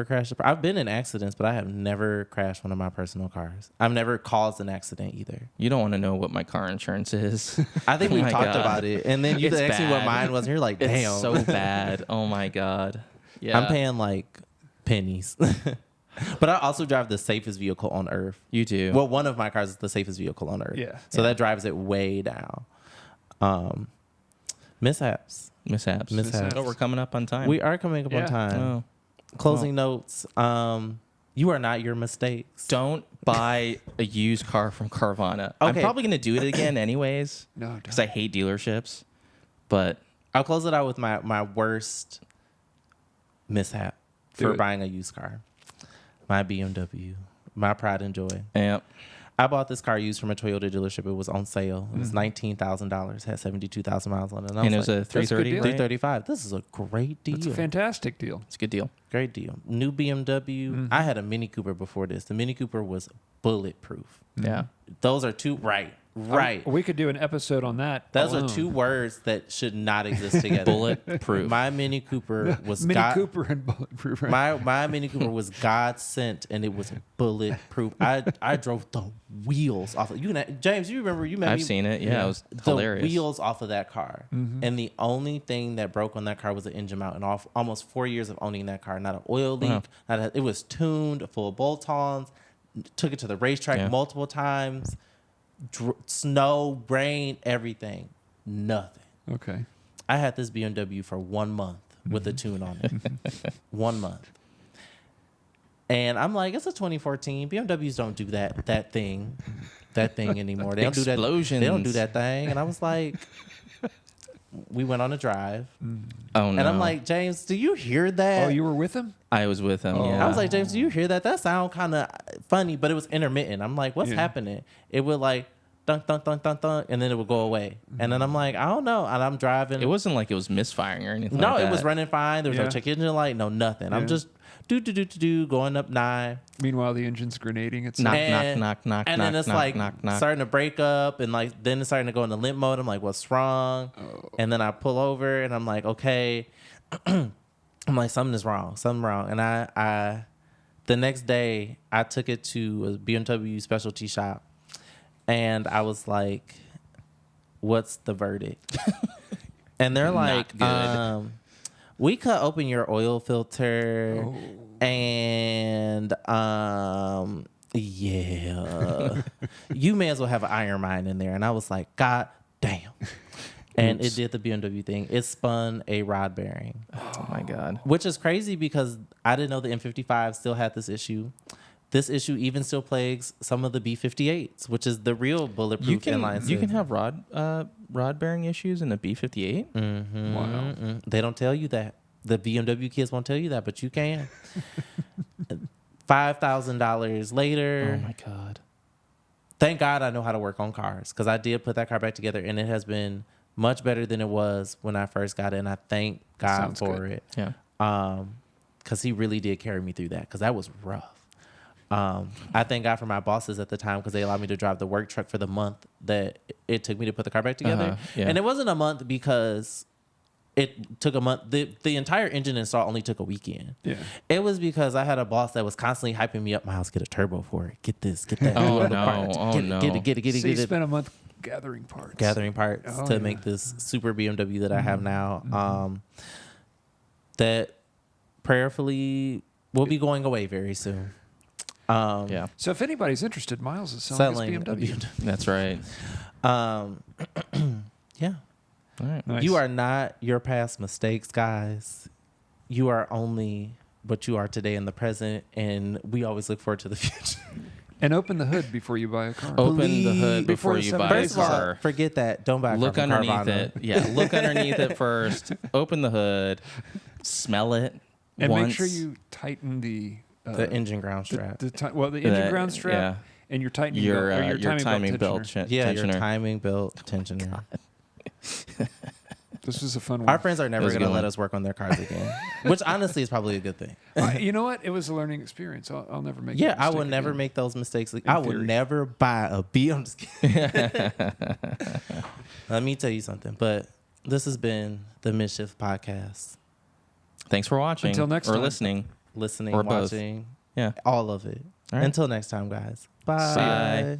[SPEAKER 2] crashed. I've been in accidents, but I have never crashed one of my personal cars. I've never caused an accident either.
[SPEAKER 3] You don't want to know what my car insurance is.
[SPEAKER 2] I think
[SPEAKER 3] Oh
[SPEAKER 2] we
[SPEAKER 3] my
[SPEAKER 2] talked
[SPEAKER 3] God.
[SPEAKER 2] about it, and then you
[SPEAKER 3] It's
[SPEAKER 2] asked me what
[SPEAKER 3] bad.
[SPEAKER 2] mine was, and you're like, "Damn,
[SPEAKER 3] It's so bad. Oh my God. Yeah.
[SPEAKER 2] I'm paying like pennies." But I also drive the safest vehicle on earth.
[SPEAKER 3] You do.
[SPEAKER 2] Well, one of my cars is the safest vehicle on earth.
[SPEAKER 1] Yeah.
[SPEAKER 2] So that drives it way down. Mishaps.
[SPEAKER 3] Mishaps.
[SPEAKER 2] Mishaps.
[SPEAKER 3] Oh, we're coming up on time.
[SPEAKER 2] We are coming up
[SPEAKER 1] Yeah.
[SPEAKER 2] on time.
[SPEAKER 3] Oh.
[SPEAKER 2] Closing notes. You are not your mistakes.
[SPEAKER 3] Don't buy a used car from Carvana. I'm
[SPEAKER 2] Okay.
[SPEAKER 3] probably going to do it again anyways.
[SPEAKER 1] No,
[SPEAKER 3] Because I hate dealerships. But
[SPEAKER 2] I'll close it out with my worst mishap
[SPEAKER 1] Do
[SPEAKER 2] for
[SPEAKER 1] it.
[SPEAKER 2] buying a used car. My BMW. My pride and joy.
[SPEAKER 3] yeah.
[SPEAKER 2] I bought this car used from a Toyota dealership. It was on sale. It was $19,000. Had 72,000 miles on it.
[SPEAKER 3] And it was a
[SPEAKER 1] That's a good
[SPEAKER 3] 330.
[SPEAKER 1] deal.
[SPEAKER 2] 335. This is a great deal.
[SPEAKER 1] It's a fantastic deal.
[SPEAKER 3] It's a good deal.
[SPEAKER 2] Great deal. New BMW. I had a Mini Cooper before this. The Mini Cooper was bulletproof.
[SPEAKER 3] Yeah.
[SPEAKER 2] Those are two right.
[SPEAKER 1] We could do an episode on that.
[SPEAKER 2] Those
[SPEAKER 1] alone.
[SPEAKER 2] are two words that should not exist together.
[SPEAKER 3] Bulletproof.
[SPEAKER 2] My Mini Cooper was
[SPEAKER 1] Mini Cooper and bulletproof. Right?
[SPEAKER 2] my Mini Cooper was God sent, and it was bulletproof. I drove the wheels off. James, you remember you met me?
[SPEAKER 3] I've seen it. Yeah, it was hilarious.
[SPEAKER 2] The wheels off of that car, and the only thing that broke on that car was the engine mount. And almost 4 years of owning that car, not an oil leak.
[SPEAKER 3] Wow.
[SPEAKER 2] It was tuned, full of bolt-ons. Took it to the racetrack multiple times. Snow, rain, everything. Nothing.
[SPEAKER 1] Okay.
[SPEAKER 2] I had this BMW for 1 month with a tune on it. 1 month. And I'm like, it's a 2014. BMWs don't do that thing anymore. They don't do that.
[SPEAKER 3] Explosions.
[SPEAKER 2] They don't do that thing. And I was like, we went on a drive.
[SPEAKER 3] Oh no.
[SPEAKER 2] And I'm like, James, do you hear that?
[SPEAKER 1] Oh, you were with him?
[SPEAKER 3] I was with him. Yeah.
[SPEAKER 2] I was like, James, do you hear that? That sound kind of funny, but it was intermittent. I'm like, what's happening? It would like dunk, dunk, dunk, dunk, dunk, and then it would go away. And then I'm like, I don't know. And I'm driving.
[SPEAKER 3] It wasn't like it was misfiring or anything.
[SPEAKER 2] No,
[SPEAKER 3] like that.
[SPEAKER 2] it was running fine. There was no check engine light, no nothing. I'm just going up 9.
[SPEAKER 1] Meanwhile, the engine's grenading itself.
[SPEAKER 3] Knock,
[SPEAKER 2] And-
[SPEAKER 3] knock, knock,
[SPEAKER 2] and
[SPEAKER 3] knock,
[SPEAKER 2] then it's
[SPEAKER 3] knock,
[SPEAKER 2] like
[SPEAKER 3] knock, knock.
[SPEAKER 2] starting to break up, and like then it's starting to go into limp mode. I'm like, what's wrong? And then I pull over, and I'm like, okay. I'm like, something wrong. And I the next day I took it to a BMW specialty shop, and I was like, what's the verdict? And they're like,
[SPEAKER 3] good.
[SPEAKER 2] we could open your oil filter, and yeah, you may as well have an iron mine in there. And I was like, God damn. And it did the BMW thing. It spun a rod bearing.
[SPEAKER 3] Oh my God.
[SPEAKER 2] Which is crazy because I didn't know the M55 still had this issue. This issue even still plagues some of the B58s, which is the real bulletproof inline.
[SPEAKER 3] You can have rod bearing issues in a B58.
[SPEAKER 2] Mm-hmm.
[SPEAKER 1] Wow.
[SPEAKER 2] They don't tell you that. The BMW kids won't tell you that, but you can. $5,000 later.
[SPEAKER 3] Oh my God.
[SPEAKER 2] Thank God I know how to work on cars, because I did put that car back together, and it has been much better than it was when I first got it, and I thank God
[SPEAKER 1] Sounds
[SPEAKER 2] for
[SPEAKER 1] good.
[SPEAKER 2] it.
[SPEAKER 3] Yeah.
[SPEAKER 2] Because he really did carry me through that, because that was rough. I thank God for my bosses at the time, because they allowed me to drive the work truck for the month that it took me to put the car back together.
[SPEAKER 3] Yeah.
[SPEAKER 2] And it wasn't a month because it took a month. The entire engine install only took a weekend.
[SPEAKER 1] Yeah.
[SPEAKER 2] It was because I had a boss that was constantly hyping me up. Myles, get a turbo for it. Get this, get that.
[SPEAKER 3] Oh,
[SPEAKER 2] do
[SPEAKER 3] no.
[SPEAKER 2] parts.
[SPEAKER 3] Oh,
[SPEAKER 2] Get
[SPEAKER 3] no.
[SPEAKER 2] it.
[SPEAKER 1] So you spent a month gathering parts.
[SPEAKER 2] Gathering parts
[SPEAKER 1] Oh,
[SPEAKER 2] to
[SPEAKER 1] yeah.
[SPEAKER 2] make this super BMW that I have now. That prayerfully will be going away very soon.
[SPEAKER 3] Yeah.
[SPEAKER 1] So if anybody's interested, Myles is selling his BMW.
[SPEAKER 3] That's right.
[SPEAKER 2] Yeah.
[SPEAKER 3] All right.
[SPEAKER 1] Nice.
[SPEAKER 2] You are not your past mistakes, guys. You are only what you are today in the present, and we always look forward to the future.
[SPEAKER 1] And open the hood before you buy a car.
[SPEAKER 3] Open the hood
[SPEAKER 1] Before
[SPEAKER 3] before
[SPEAKER 1] the
[SPEAKER 3] you
[SPEAKER 1] seven
[SPEAKER 3] buy a
[SPEAKER 1] days
[SPEAKER 2] First of all,
[SPEAKER 3] car.
[SPEAKER 2] forget that. Don't buy a
[SPEAKER 3] Look
[SPEAKER 2] car from
[SPEAKER 3] underneath
[SPEAKER 2] Carvana.
[SPEAKER 3] it. Yeah. Look underneath it first. Open the hood. Smell it.
[SPEAKER 1] And
[SPEAKER 3] once.
[SPEAKER 1] make sure you tighten the
[SPEAKER 2] engine ground strap.
[SPEAKER 1] the engine ground strap
[SPEAKER 3] Yeah.
[SPEAKER 1] and your tightening
[SPEAKER 3] Your
[SPEAKER 1] belt, or
[SPEAKER 3] your timing belt.
[SPEAKER 1] tensioner.
[SPEAKER 2] Yeah, your
[SPEAKER 3] tensioner.
[SPEAKER 2] timing belt tensioner.
[SPEAKER 1] This was a fun one.
[SPEAKER 2] Our friends are never
[SPEAKER 3] was a
[SPEAKER 2] going to
[SPEAKER 3] good
[SPEAKER 2] let
[SPEAKER 3] one.
[SPEAKER 2] us work on their cars again, which honestly is probably a good thing.
[SPEAKER 1] You know what? It was a learning experience. I'll never make.
[SPEAKER 2] Yeah,
[SPEAKER 1] that
[SPEAKER 2] I will
[SPEAKER 1] mistake
[SPEAKER 2] never
[SPEAKER 1] again.
[SPEAKER 2] make those mistakes. I will
[SPEAKER 1] theory.
[SPEAKER 2] never buy a B. I'm just kidding. Let me tell you something. But this has been the Miss-Happs podcast.
[SPEAKER 3] Thanks for watching.
[SPEAKER 1] Until next
[SPEAKER 3] or
[SPEAKER 1] time.
[SPEAKER 3] listening.
[SPEAKER 2] Listening,
[SPEAKER 3] Or both.
[SPEAKER 2] watching,
[SPEAKER 3] Yeah.
[SPEAKER 2] all of it.
[SPEAKER 3] All right.
[SPEAKER 2] Until next time, guys. Bye.
[SPEAKER 3] See ya.